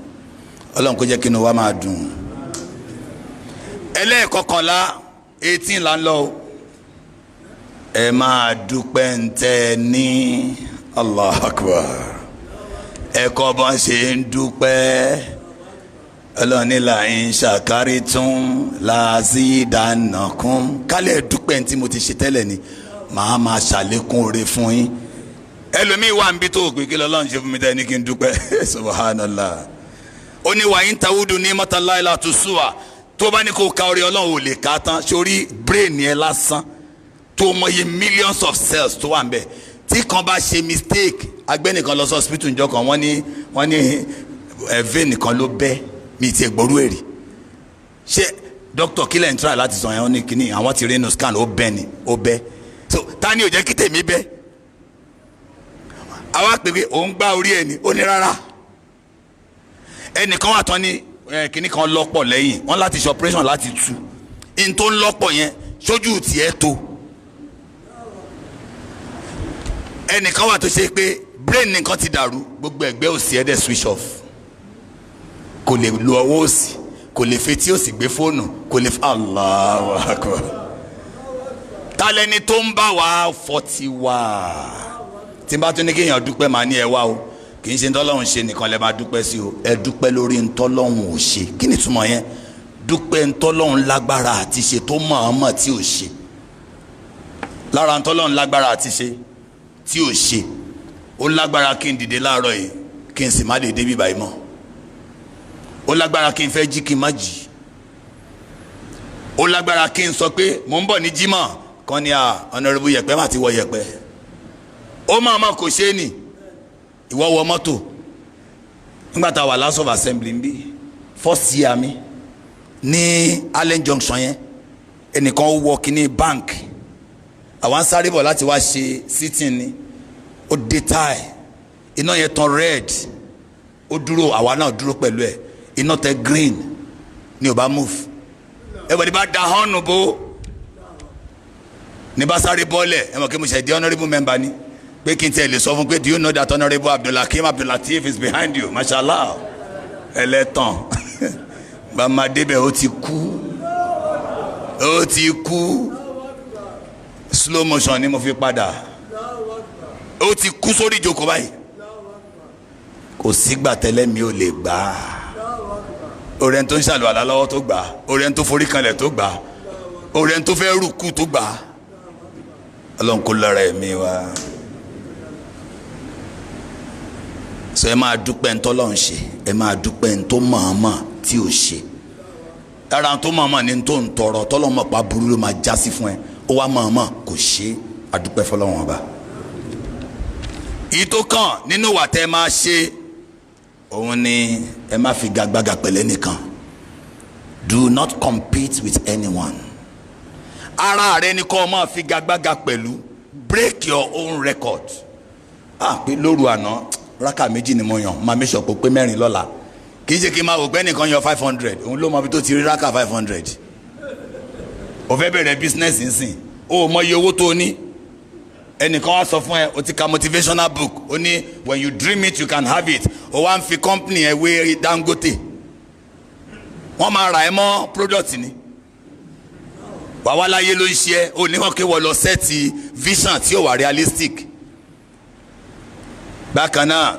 A: Ọlọ́run kó jẹ́ kí inú wa máa dùn. Ẹlẹ́ẹ̀kọkànlá 18 là ń lọ o. Ẹ máa dúpẹ́ ń tẹ́ ní Allahu Akbar. Ẹ̀kọ́ bọ́n ṣe ń dúpẹ́. Ọlọ́nìlà ń ṣàkárí tún làzídànàkún. Kálẹ̀ dúpẹ́ tí mo ti ṣe tẹ́lẹ̀ ni màá máa ṣàlékún oore fún yín. ẹlòmíì wà níbi tó pé kí lọ́lọ́run ṣe fún mi tẹ́ ní kí n dúpẹ́ subhanallah. ó ní wàyí ń tawúdù ní mọ́tàláì látò súwà tó bá ní kó ka orí ọlọ́run ò lè ká tán sórí brain yẹn lásán tó mọye millions of cells tó wà ń bẹ̀ tí kan bá ṣe mistake agbẹ́nìkan lọ sí hospital njọ́ kan wọ́n ní vein nìkan ló bẹ́ mi ti gbọ́rú èrì ṣé doctor kílẹ̀ ń try láti sọ yẹn wọ́n ní kíní àwọn ti rí inú scan ó bẹ́ ni ó bẹ́ so ta ni ò jẹ́ kí tèmi bẹ́ àwa pè pé òun gbá orí ẹ̀ ni ó ní rárá ẹnìkan wà tán ní kíní kan lọ́pọ̀ lẹ́yìn wọ́n láti ṣe operation láti tú in tó ń lọ́pọ̀ yẹn sójú tiẹ̀ tó ẹnìkan wà tó ṣe pé brain nìkan ti dàrú gbogbo ẹgbẹ́ òsì ẹ̀ dẹ̀ switch off kò lè lo ọwọ́ òsì kò lè fetí òsì gbé fóònù kò lè Allahu Akbar talẹ́ni tó ń bá wa fọ́tí wá tí n bá tún ní kéèyàn dúpẹ́ máa ní ẹ wá o kì í ṣe ntọ́lọ́hún ṣe nìkan lẹ́ máa dúpẹ́ sí o ẹ dúpẹ́ lórí ntọ́lọ́hún ò ṣe kí ni túmọ̀ yẹn dúpẹ́ ntọ́lọ́hún lágbára àti ṣe tó mọ̀ọ́mọ̀ tí ò ṣe lára ntọ́lọ́hún lágbára àti ṣe tí ò ṣe ó lágbára kí n dìde láàárọ̀ yìí kí n sì má lè débi báyìí mọ́ ó lágbára kí n fẹ́ jí kí n má jí ó lágbára kí n sọ pé mò ń bọ̀ ní jímọ̀ kan ní ọ̀nàrẹ́bù yẹ̀pẹ́ má ti wọ yẹ̀pẹ́ ó máa ma kò ṣe é nì ìwọ wọ mọ́tò nígbà tá a wà House of Assembly nbí first year mi ní Allen Junction yẹn ẹnìkan ó wọ kíní bank àwọn sáré bọ̀ láti wá ṣe sitting ni ó dé táì iná yẹn tán red ó dúró àwa náà dúró pẹ̀lú ẹ̀ iná tẹ green ni ò bá move everybody bá da hàn bó ní bá sáré bọ́ọ̀lẹ̀ ẹ mọ̀ kí mo ṣe di honourable member ni pé kí n tẹ̀ lè sọ fún pé do you know that honourable Abdulhakeem Abdulateef is behind you mashallah ẹlẹ́tàn bàmá débẹ̀ ó ti kú slow motion ni mo fi padà ó ti kú sórí ìjókòó báyìí kò sígbà tẹ́lẹ̀ mi ò lè gbà á orẹ́ni tó ń ṣàlùwàlá lọ́wọ́ tó gbà á orẹ́ni tó forí kanlẹ̀ tó gbà á orẹ́ni tó fẹ́ rúkú tó gbà á ọlọ́run kó lára ẹ̀mí wa sọ ẹ máa dúpẹ́ ntọ́ lọ́run ṣe ẹ máa dúpẹ́ ntọ́ mọ̀ọ́mọ̀ tí ò ṣe lára ntọ́ mọ̀ọ́mọ̀ ni ntọ́ ń tọrọ tọ́lọ́mọ̀ pa burú ló máa já sí fún ẹ ó wá mọ̀ọ́mọ̀ kò ṣe àdúpẹ́ fọlọ́run ọba. èyí tó kàn nínú wà tẹ́ ẹ máa ṣe òun ni ẹ má fi gagbága pẹ̀lẹ́ nìkan do not compete with anyone ara rẹ ni kọ́ ọ máa fi gagbága pẹ̀lú break your own record pé lóru àná raka méjì ni mo yàn máa make sure pé 4 lọ́la kì í ṣe kí n máa wò pé nìkan yan 500 òun ló mọ ibi tó ti rí raka 500 o fẹ́ bẹ̀rẹ̀ business nsìn o mọ iye owó tó o ní ẹnìkan wá sọ fún ẹ o ti ka motivational book o ní when you dream it you can have it o wá ń fi company ẹ wé Dangote wọ́n máa ra ẹ mọ́ product ni wàá láyé ló ń ṣe ẹ o ní wọn kí wọ́n lọ sẹ́ẹ̀tì vision tí ó wà realistic bákan náà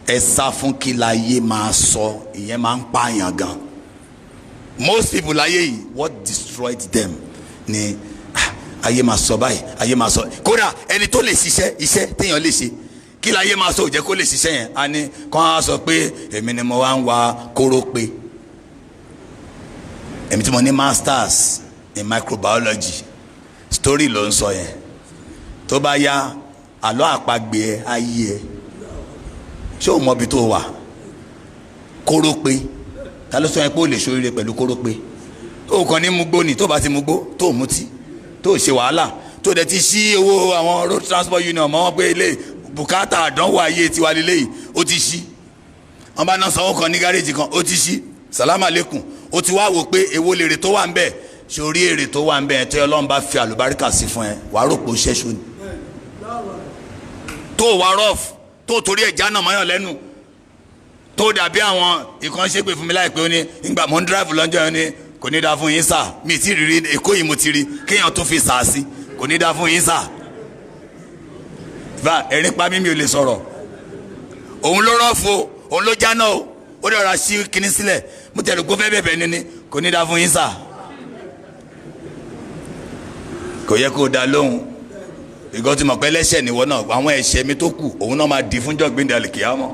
A: ẹ sá fún kí láyé máa sọ ìyẹn máa ń pààyàn gan most people láyé yìí what destroyed them ni ayé máa sọ báyìí ayé máa sọ kódà ẹni tó lè ṣiṣẹ́ iṣẹ́ téèyàn lè ṣe kí láyé máa sọ ò jẹ́ kó lè ṣiṣẹ́ yẹn a ní kàn á sọ pé èmi ni mo wá ń wa kóró pé èmi tí mo ní masters in microbiology story ló ń sọ yẹn tó bá yá àlọ́ àpagbè ẹ ayé ẹ ṣé o mọ ibi tó wà kóró pé ta ló sọ yẹn pé o lè ṣoríire pẹ̀lú kóró pé o kàn ní mugbó ni tó bá ti mugbó tó mutí tó ṣe wàhálà tó dẹ̀ ti ṣí owó àwọn road transport union mọ́ wọn pé ilé bùkátà àdánwò ayé tiwa lélẹ́yìí ó ti ṣí wọn bá náà sanwó kan ní gáréjì kan ó ti ṣí sàlámà lẹ́kùn ó ti wá wò pé èwo lèrè tó wà ń bẹ̀ sórí èrè tó wà ń bẹ̀ tó Ọlọ́run bá fi àlùbáríkà sí fún ẹ wàá rò pé ó ṣẹ́ṣu ni tó wà rọ́ọ̀fù tó torí ẹ̀já náà mọ́yàn lẹ́nu tó dàbí àwọn ìkan ṣépè fún mi láìpẹ́ ó ní ìgbà mọ́ ń dráìfù lọ́jọ́ yẹn ní kò ní dáa fún yín sà mi ti rí Èkó yìí mo ti rí kéèyàn tó fi sà sí kò ní dáa fún yín sà va ẹ̀rín pa mí mi ò lè sọ̀rọ̀ òun ló rọ́ọ̀fù òun ló jáná o ó dẹ̀ ra sí kinní sílẹ̀ mo tẹ̀lé kó fẹ́ bẹ̀bẹ̀ níní kò ní dáa fún yín sà kò yẹ kó dá lóhùn ìgbọ́ tí mo pẹ́ lẹ́sẹ̀ níwọ náà àwọn ẹ̀ṣẹ̀ mi tó kù òun náà máa di fúnjọ́ gbẹ̀ndẹ̀ àlìkìyámọ̀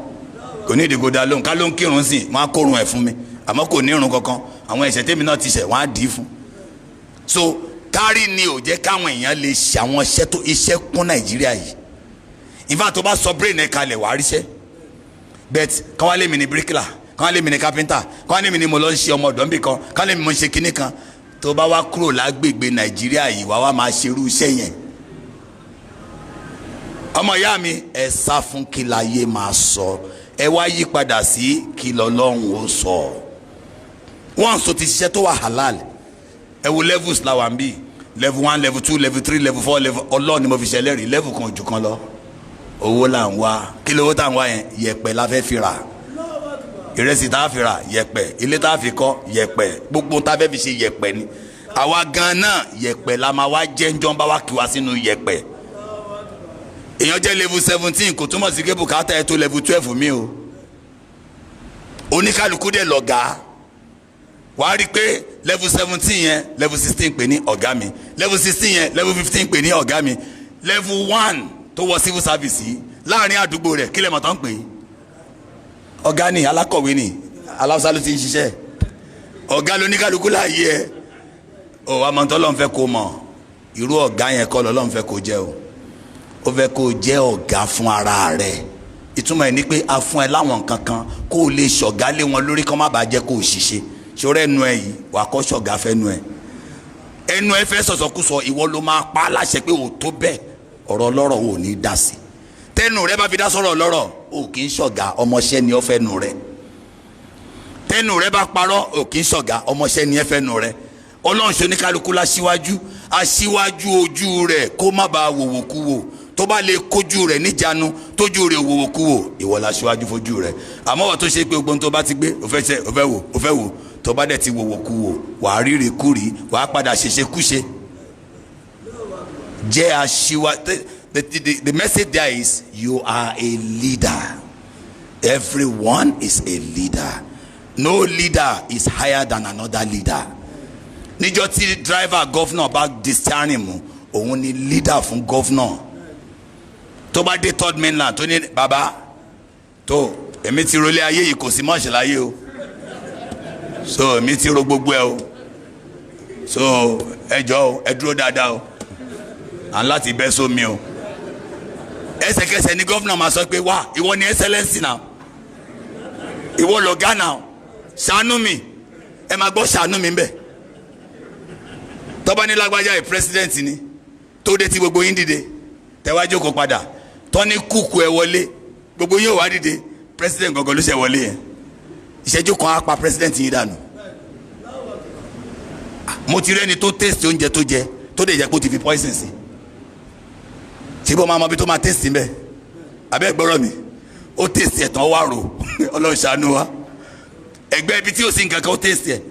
A: kò ní ìdìgbò dá lóhùn ká ló ń kírun sí wọn á kórun ẹ̀ fún mi àmọ́ kò ní irun kankan àwọn ẹ̀ṣẹ̀ tèmi náà ti ṣẹ̀ wọ́n á dì í fún. so kárí ni ò jẹ́ káwọn èèyàn lè ṣe àwọn iṣẹ́ kún Nàìjíríà yìí ìfà tó bá sọ brain ẹ̀ kalẹ̀ wàá ríṣẹ́ bet káwálé mi ní bíríkìlà káwálé mi ní kápẹ́ntà káwálé mi ní mo lọ ń ṣe ọmọ ọ̀dọ́ nbì kan káwálé mi mo ń ṣe kinní kan tó bá wá kúrò lágbègbè Nàìjíríà yìí wàá wá máa ṣerú iṣẹ́ yẹn ọmọ ìyá mi ẹ sá fún kí láyé máa sọ ẹ wá yí padà sí kí lọ́lọ́run ó sọ wọ́n sọ ti ṣiṣẹ́ tó wà halal ẹ wo levels la wà ń bí level 1 level 2 level 3 level 4 level ọlọ́ọ̀ ni mo fi ṣẹlẹ́rìí level kan ojú kan lọ owó là ń wá kí lówó tá à ń wá yẹn yẹ̀pẹ̀ la fẹ́ fi rà ìrẹsì tá a fi rà yẹ̀pẹ̀ ilé tá a fi kọ́ yẹ̀pẹ̀ gbogbo tá a fẹ́ fi ṣe yẹ̀pẹ̀ ni àwa gan náà yẹ̀pẹ̀ la máa wá jẹ́ ńjọ́ bá wá kí wa sínú yẹ̀pẹ̀ èèyàn jẹ́ level 17 kò túmọ̀ sí kébù káàtà ẹ̀ tó level 12 mi o oníkálukú dẹ̀ lọ̀gá wàá rí i pé level 17 yẹn level 16 pè ní ọ̀gá mi level 16 yẹn level 15 pè ní ọ̀gá mi level 1 tó wọ civil service yìí láàrin àdúgbò rẹ̀ kílẹ̀ mọ̀tọ́ ń pè é ọ̀gá ni alákọ̀wé ni aláwùsá ló ti ń ṣiṣẹ́ ọ̀gá lóníkálukú láàyè ẹ̀ ò amọ̀ntọ́ lọ́n fẹ́ kó mọ̀ irú ọ̀gá yẹn kọ́ lọ́n fẹ́ kó jẹ́ o ó fẹ́ kó jẹ́ ọ̀gá fún ara rẹ̀ ìtumọ̀ ẹ̀ ní pé a fún ẹ láwọn nǹkan kan kó o lè ṣọ̀gá lé wọn lórí kó má bàa jẹ́ kó o ṣiṣẹ́ ṣòro ẹnu ẹ yìí wà kọ́ ṣọ̀gá fẹ́nu ẹ ẹnu ẹ fẹ́ sọ̀sọ̀kúsọ ìwọ ló máa pa á láṣẹ pé o tó bẹ́ẹ̀ ọ̀rọ̀ ọlọ́rọ̀ ò ní dá sí tẹnu rẹ bá fi dá sọ̀rọ̀ ọlọ́rọ̀ o kì í ṣọ̀gá ọmọọṣẹ́ ni ó fẹ́ nu rẹ tẹnu rẹ bá parọ́ o kì í ṣọ̀gá ọmọọṣẹ́ ni ẹ fẹ́ nu rẹ ọlọ́run ṣe oníkálukú láṣíwájú aṣíwájú ojú rẹ kó má bàa wòwò kú wò tó bá lè kojú rẹ níjànú tójú rẹ wòwò kú wò ìwọ la ṣíwájú fojú rẹ àmọ́ wọ́n tó ṣe pé gbogbo tó bá ti gbé o fẹ́ wò tó bá dẹ̀ ti wòwò kú wò wàá rírí kúrí wàá padà ṣeṣe kúṣe jẹ́ aṣíwájú. The message there is you are a leader. Everyone is a leader. No leader is higher than another leader. Níjọ́ tí driver governor bá di steering mu òun ni leader fún governor. Tó bá dé third mainland tó ní baba tó èmi ti rolé ayé yìí kò sí mọ́ọ̀ṣì láyé o so èmi ti ro gbogbo ẹ o so ẹ jọ̀ọ́ ẹ dúró dáadáa o à ń láti bẹ́ sómi o ẹsẹ̀kẹsẹ̀ ni gọ́fúnà máa sọ pé wá ìwọ ni excellence náà ìwọ lọ̀gá náà ṣàánú mi ẹ máa gbọ́ ṣàánú mi bẹ́ẹ̀ tọ́ba ní lágbájá ẹ̀ president ni tó dé tí gbogbo yín dìde tẹ́wájú kò padà tọ́ni kúkú ẹ wọlé gbogbo yín ò wá dìde president gangan ló ṣe wọlé yẹn ìṣẹ́jú kan á pa president yín dànù mo ti rẹ́ni tó taste oúnjẹ tó jẹ tó dẹ̀ jẹ́ kó ti fi poison sí tí bó máa mọ bí tó máa taste mbẹ abẹ́ gbọ́rọ̀ mi ó taste ẹ̀ tán wá rò ọlọ́run ṣàánú wa ẹgbẹ́ ibi tí ó sì ń kankan ó taste ẹ̀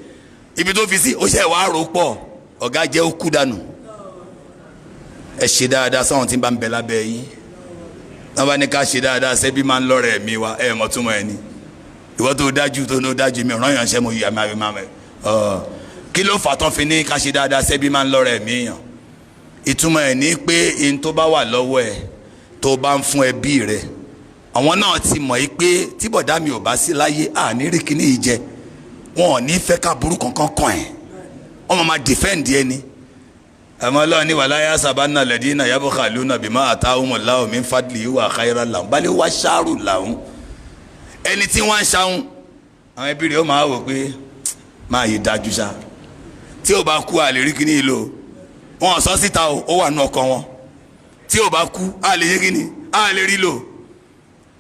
A: ibi tó fi sí ó ṣe wá rò pọ̀ ọ̀gá jẹ́ ó kú dànù ẹ ṣe dáadáa sáwọn tí ń bá ń bẹ lábẹ́ yín wọ́n bá ní ká ṣe dáadáa ṣebí máa ń lọ́rẹ̀ mi wa ẹ̀ mọ̀ túmọ̀ ẹ̀ ni ìwọ́n tó dájú tó ló dájú mi ọ̀ràn yàn ṣẹ́ mo yà máa kí ló fà tán fi ní ká ṣe dáadáa ṣebí máa ń lọ́rẹ̀ mi yàn ìtumọ̀ ẹ̀ ní pé in tó bá wà lọ́wọ́ ẹ̀ tó bá ń fún ẹbí rẹ̀ àwọn náà ti mọ̀ yìí pé tí bọ̀dá mi ò bá sí láyé àní rí kíní yìí jẹ wọn ò ní fẹ́ ká burú kankan kàn ẹ̀ wọ́n máa defend ẹni àmọ́ ọlọ́run ní wàláyà sábàánà lẹ́dínà yabkhaluna bima atahumullahu min fadlihi wa khayran lahum bal huwa sharrun lahum ẹni tí wọ́n ń ṣàwọn àwọn ẹbí rẹ̀ ó máa wò pé máa yí dájú ṣá tí ò bá kú àlè rí kíní yìí lò wọn sọ síta o ó wà nù ọkàn wọn tí ò bá kú a lè yé kíni a lè rí lò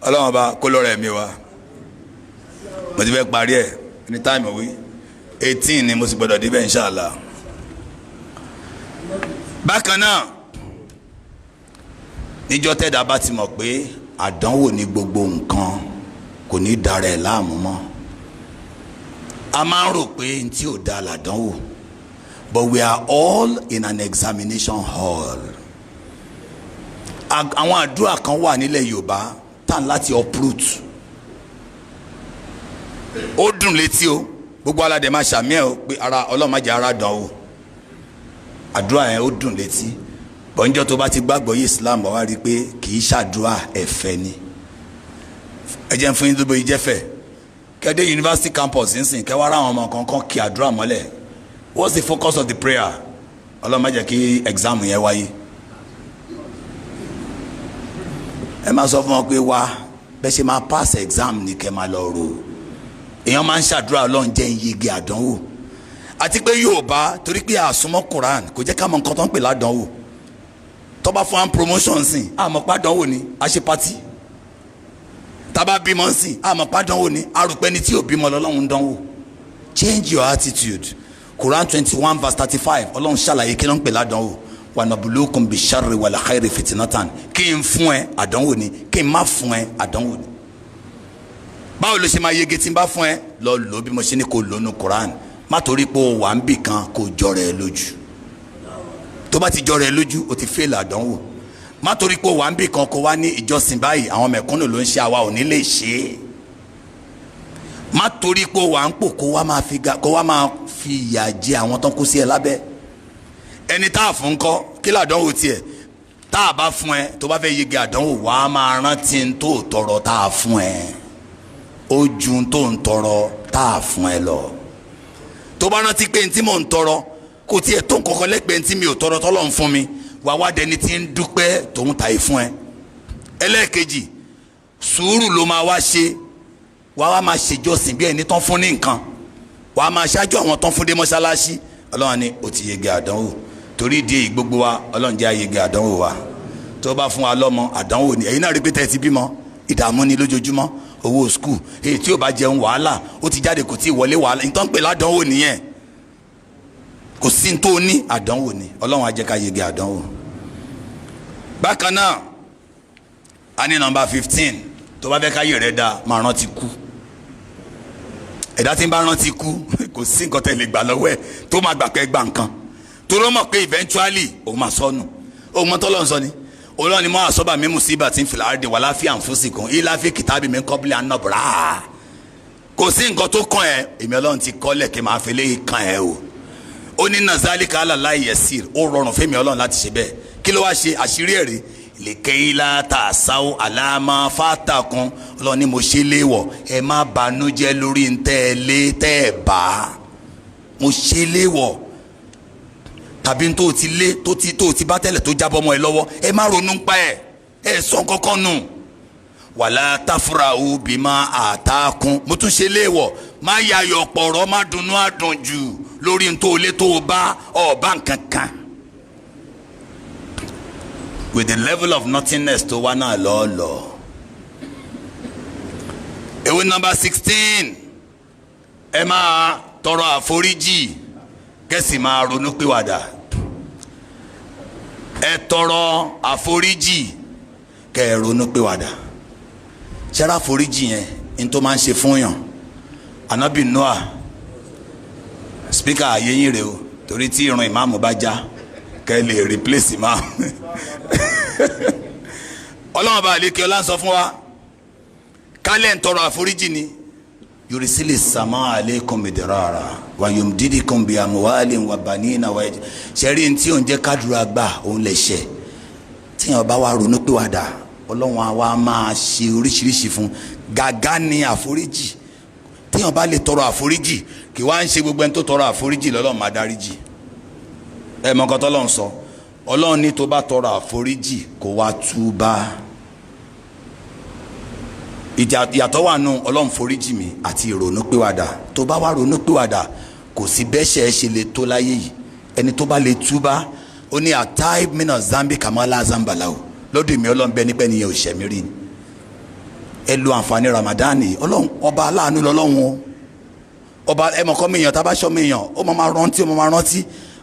A: ọlọ́wọ́n bá kó lọ́rọ̀ ẹ̀mí wa mo ti fẹ́ parí ẹ̀ ní táìmù wí 18 ni mo sì gbọ́dọ̀ débẹ̀ inshallah. bákan náà níjọ́ tẹ́dá bá ti mọ̀ pé àdánwò ní gbogbo nǹkan kò ní dára ẹ̀ láàmú mọ́ a máa ń rò pé n tí ò da làdánwò. But we are all in an examination hall. Àwọn àdúrà kan wà nílẹ̀ Yorùbá tán láti uproot. Ó dùn létí o gbogbo aládé máa ṣàmì ẹ̀ o pé ara Ọlọ́run má jẹ́ ara dán o àdúrà yẹn ó dùn létí ọjọ́ tó bá ti gbàgbọ́ yìí Islam wá rí i pé kì í ṣàdúrà ẹ̀fẹ̀ ni. ẹ jẹ́ fún yín tó bóyá jẹ́fẹ̀ kẹ́dé university campus nsìn kẹwàá àwọn ọmọ kankan kí àdúrà mọ́lẹ̀. What's the focus of the prayer? Ọlọ́run má jẹ́ kí exam yẹn wáyé. ẹ máa sọ fún wọn pé wá bẹ́ẹ̀ ṣe máa pass exam ní kẹ́ máa lọ rò. èèyàn máa ń ṣàdúrà Ọlọ́run jẹ́ yege àdánwò. àti pé Yorùbá torí pé àsomọ́ Quran kò jẹ́ ká mọ nǹkan tó ń pè ládánwò. tó bá fún wa promotion sìn àmọ́ pàdánwò ni a ṣe party. tábà bímọ sìn àmọ́ pàdánwò ni arúpẹ́ ni tí ò bímọ lọ́lọ́run dánwò. Change your attitude. Quran 21 verse 35 Ọlọ́run ṣàlàyé kí ló ń pè ládánwò. wa nabluukum bisharri wal khairi fitnatan. kí n fún ẹ àdánwò ni kí n má fún ẹ àdánwò ni. báwo ló ṣe máa yege tí n bá fún ẹ lọ lò bí mo ṣe ní kó lónú Quran má torí pé o wà ń bì kan kó jọrọ ẹ lójú. tó bá ti jọrọ ẹ lójú o ti fail àdánwò. má torí pé o wà ń bì kan kó wá ní ìjọsìn báyìí àwọn mẹ̀kúnnù ló ń ṣe àwa ò ní lè ṣe é. má torí pé o wà ń pò kó wá máa fi ìyà jẹ àwọn tó ń kó sí ẹ lábẹ́. ẹni tá a fún kọ́ kí làdánwò tiẹ̀ tá a bá fún ẹ tó bá fẹ́ yege àdánwò wà á máa rántí tó tọrọ tá a fún ẹ ó ju tó ń tọrọ tá a fún ẹ lọ. tó bá rántí pé ntí mò ń tọrọ kò tiẹ̀ tó nǹkan kan lẹ́gbẹ̀ẹ́ ntí mi ò tọrọ tọ́lọ́ ń fún mi wà wá dẹni tí ń dúpẹ́ tòun tà í fún ẹ. ẹlẹ́ẹ̀kejì sùúrù ló máa wá ṣe wà á máa ṣèjọsìn bí ẹni tán fún ní nǹkan wà á máa ṣáájú àwọn tán fún dé mọ́ṣáláṣí. Ọlọ́run ni ó ti yege àdánwò torí ìdí èyí gbogbo wa Ọlọ́run jẹ́ àyege àdánwò wa. tó bá fún wa lọ́mọ àdánwò ni ẹ̀yin náà rí pé tẹ́ ti bímọ ìdààmú ni lójoojúmọ́ owó skul èyí tí ò bá jẹun wàhálà ó ti jáde kò tí ì wọlé wàhálà nítorí pé ládánwò nìyẹn kò sí ní tó ní àdánwò ni Ọlọ́run á jẹ́ ká yege àdánwò. bákan náà a ní nọ́mbà 15 tó bá fẹ́ káyé rẹ̀ dáa máa rántí kú. ẹ̀dá tí ń bá rántí kú kò sí nǹkan tẹ́ lè gbà lọ́wọ́ ẹ̀ tó máa gbà pé gbà nǹkan tó ló mọ̀ pé eventually òun máa sọnù òun mọ́ tọ́lọ́ ń sọ ni Ọlọ́run ni mọ́ àsọ́bà mímú sí ibà tí ń fìlà àrèdè wà láfíà ń fún sí kan ilá fi kìtàbí mi ń kọ́bílẹ̀ ànábùrà kò sí nǹkan tó kàn ẹ́ èmi Ọlọ́run ti kọ́lẹ̀ kí n máa fi léyìí kàn ẹ́ o. ó ní nazalika alalayi yasir ó rọrùn fẹ́mi Ọlọ́run láti ṣe bẹ́ẹ̀ kí ló wá ṣe àṣírí ẹ̀rí lèkèyílá tá a sáwó àlámà fàtàkùn Ọlọ́run ni mo ṣe léèwọ̀ ẹ má banújẹ́ lórí ntẹ́ ẹ lé tẹ́ ẹ bá mo ṣe léèwọ̀ tàbí tó ti lé tó ti bá tẹ́lẹ̀ tó jábọ́ mọ́ ẹ lọ́wọ́ ẹ má ronú pa ẹ sọ kankan nù wàlá táfúra òbí má àtàkùn mo tún ṣe léèwọ̀ má yàyọ̀ pọ̀rọ̀ má dunnú àdùn jù lórí ntó lé tó bá ọ̀bá nkankan. With the level of nothingness tó wá náà lọ́ọ̀lọ́. Èwo number 16 ẹ máa tọrọ àforíjì kẹ́sì máa ronú pìwàdà. ẹ tọrọ àforíjì kẹ́ ẹ ronú pìwàdà. ṣẹ́ra àforíjì yẹn ní tó máa ń ṣe fún yàn. Ànábì Noah speaker ayé yín rè o torí tí irun ìmáàmù bá já kẹ́ ẹ lè replace ìmáàmù. Ọlọ́run bá àlékè ọlá ń sọ fún wa kálẹ̀ ń tọrọ àforíjì ni yurisili sama aleikum midrara wa yumdidikum bi amwalin wa banina wa sẹ́rí tí òun jẹ́ kádùrà gbà òun lè ṣe tíyàn bá wà ronú pé wàdà Ọlọ́run àwa máa ṣe oríṣiríṣi fún gàgá ní àforíjì tíyàn bá lè tọrọ àforíjì kì wá ń ṣe gbogbo ẹni tó tọrọ àforíjì lọ́lọ́run máa dáríjì ẹ mọ̀ nǹkan tọ́lọ́run sọ Ọlọ́run ní tó bá tọrọ àforíjì kó wá túbá ìyàtọ̀ wà nù Ọlọ́run foríjì mi àti ìrònú pìwàdà tó bá wà ronú pìwàdà kò sí bẹ́ṣẹ̀ ẹ ṣe lè tó láyé yìí ẹni tó bá lè túbá ó ní àtàìb mìíràn zambi kamala zambala o lọ́dún mi Ọlọ́run bẹ́ẹ̀ nípẹ́ nìyẹn ò ṣẹ̀mí rí ni ẹ lo àǹfààní Ramadan Ọlọ́run ọba aláàánú lọ́lọ́run o ọba ẹ mọ̀ kọ́ mi yàn tá a bá ṣọ́ mi yàn ó máa rántí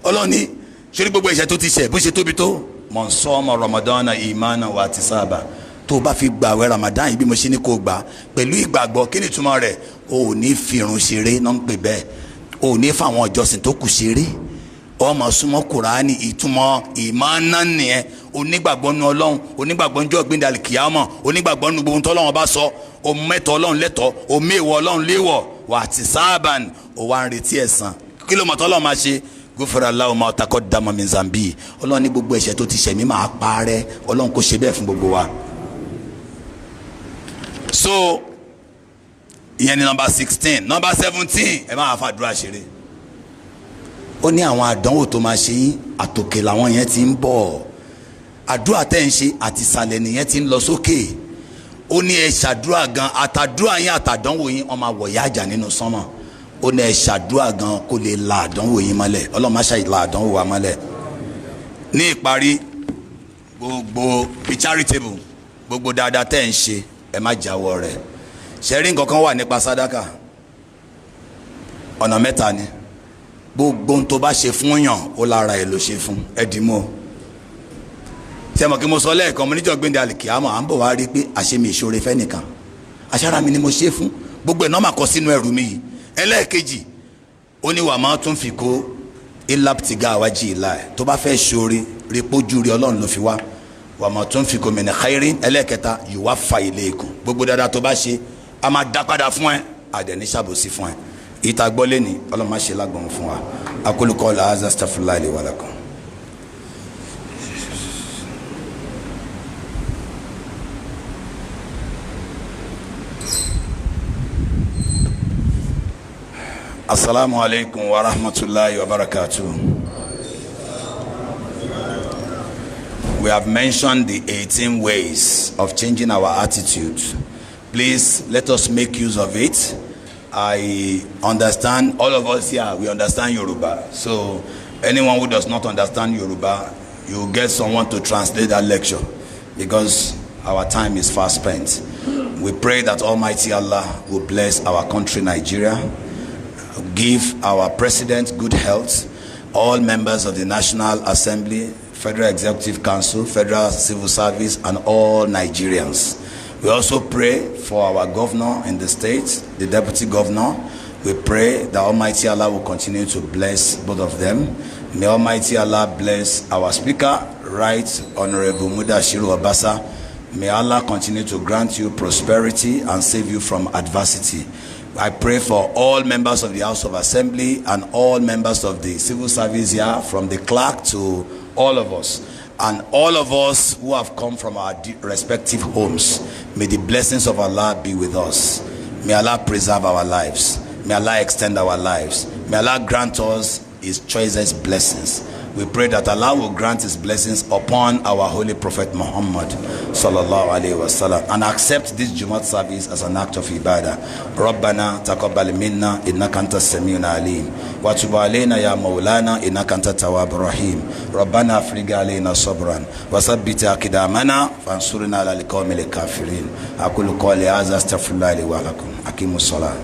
A: Ọlọ́run ní ṣorí gbogbo ìṣẹ́ tó ti ṣẹ̀ bó ṣe tóbi tó mọ̀ ń sọ ọmọ Ramadan ìmánà wa ti sábà tó bá fi gbààwẹ̀ Ramadan yìí bí mo ṣe ní kó gbà pẹ̀lú ìgbàgbọ́ kí ni ìtumọ̀ rẹ̀ o ò ní fi irun ṣeré náà ń pè bẹ́ẹ̀ o ò ní fáwọn ìjọsìn tó kù ṣeré ọmọ súnmọ́ Kùránì ìtumọ̀ ìmánà nìyẹn onígbàgbọ́ nu Ọlọ́run onígbàgbọ́ nu ọjọ́ gbẹ̀ndẹ̀ àlìkìyámọ̀ onígbàgbọ́ nu gbogbo tọ́lọ́run bá sọ o mẹ́tọ̀ Ọlọ́run lẹ́tọ̀ o méèwọ̀ Ọlọ́run léwọ̀ wà ti sábàn o wá ń retí ẹ̀san kí ló mọ̀ tọ́lọ́run máa ṣe gufira Allahu ma taqaddama min zambi ọlọ́run ní gbogbo ẹ̀ṣẹ̀ tó ti ṣẹ̀ mí máa parẹ́ ọlọ́run kò ṣe bẹ́ẹ̀ fún gbogbo wa. So ìyẹn ni number 16. Number 17 ẹ máa fàdúrà ṣeré. Ó ní àwọn àdánwò tó máa ṣe yín àtòkè làwọn yẹn ti ń bọ̀, àdúrà tẹ́ ń ṣe àti ìsàlẹ̀ nìyẹn ti ń lọ sókè. Ó ní ẹ ṣàdúrà gan, àtàdúrà yín àtàdánwò yín ó máa wọ̀ yá àjà nínú sánmọ̀. Ó ní ẹ ṣàdúrà gan kó lè la àdánwò yín mọ́lẹ̀, ọlọ́run má ṣe la àdánwò wa mọ́lẹ̀. Ní ìparí, gbogbo be charitable, gbogbo dáadáa tẹ́ ń ṣe ẹ má jáwọ́ rẹ̀. Ṣẹ́rí nǹkan kan wà nípa sàdákà, ọ̀nà mẹ́ta ni. Gbogbo ohun tó bá ṣe fún yàn ó lára ẹ̀ ló ṣe fún ẹ̀dínmọ́. Ṣé mọ̀ kí mo sọ lẹ́ẹ̀kan mo níjọ́ gbéǹde àlìkìyámọ̀ à ń bọ̀ wá rí pé àṣemì ìṣòro fẹ́ nìkan, àṣàrà mi ni mo ṣe fún, gbogbo ẹ̀ náà mà kọ sínú ẹrù mi yìí. Ẹlẹ́ẹ̀kejì ó ní wàá máa tún fi kó ilaptiga àwájì ìlà ẹ̀ tó bá fẹ́ ṣoore rí pójú rí ọlọ́run ló fi wá wàá máa tún fi kó min khairin. Ẹlẹ́ẹ̀kẹta yuwaffa ilaykum, gbogbo dáadáa tó bá ṣe a máa dá padà fún ẹ, àdẹ̀ní ṣàbòsí fún ẹ. Ìta gbọ́ lé ní ọlọ́run má ṣe lágbọ̀n fún wa. Aqulu qawli hadha astaghfirullahi li wa lakum. Assalamu alaikum wa rahmatullahi wa barakatuh. We have mentioned the 18 ways of changing our attitude. Please let us make use of it. I understand, all of us here, we understand Yoruba. So anyone who does not understand Yoruba, you get someone to translate that lecture because our time is fast spent. We pray that Almighty Allah will bless our country, Nigeria, give our president good health, all members of the National Assembly, Federal Executive Council, Federal Civil Service, and all Nigerians. We also pray for our governor in the state, the deputy governor. We pray that Almighty Allah will continue to bless both of them. May Almighty Allah bless our speaker, Right Honorable Mudashiru Obasa. May Allah continue to grant you prosperity and save you from adversity. I pray for all members of the House of Assembly and all members of the civil service here, from the clerk to all of us, and all of us who have come from our respective homes. May the blessings of Allah be with us. May Allah preserve our lives. May Allah extend our lives. May Allah grant us His choicest blessings. We pray that Allah will grant His blessings upon our Holy Prophet Muhammad sallallahu alaihi wasallam, and accept this Jumat service as an act of ibadah. Rabbana taqabbal minna innaka antas samiul alim wa tub alaina ya maulana innaka antat tawwabur rahim. Rabbana afrigh alaina sabran wa thabbit aqdamana fansurna ala alqawmil kafirin. Aqulu qawli hadha astaghfirullahi wa lakum. Aqimus salat.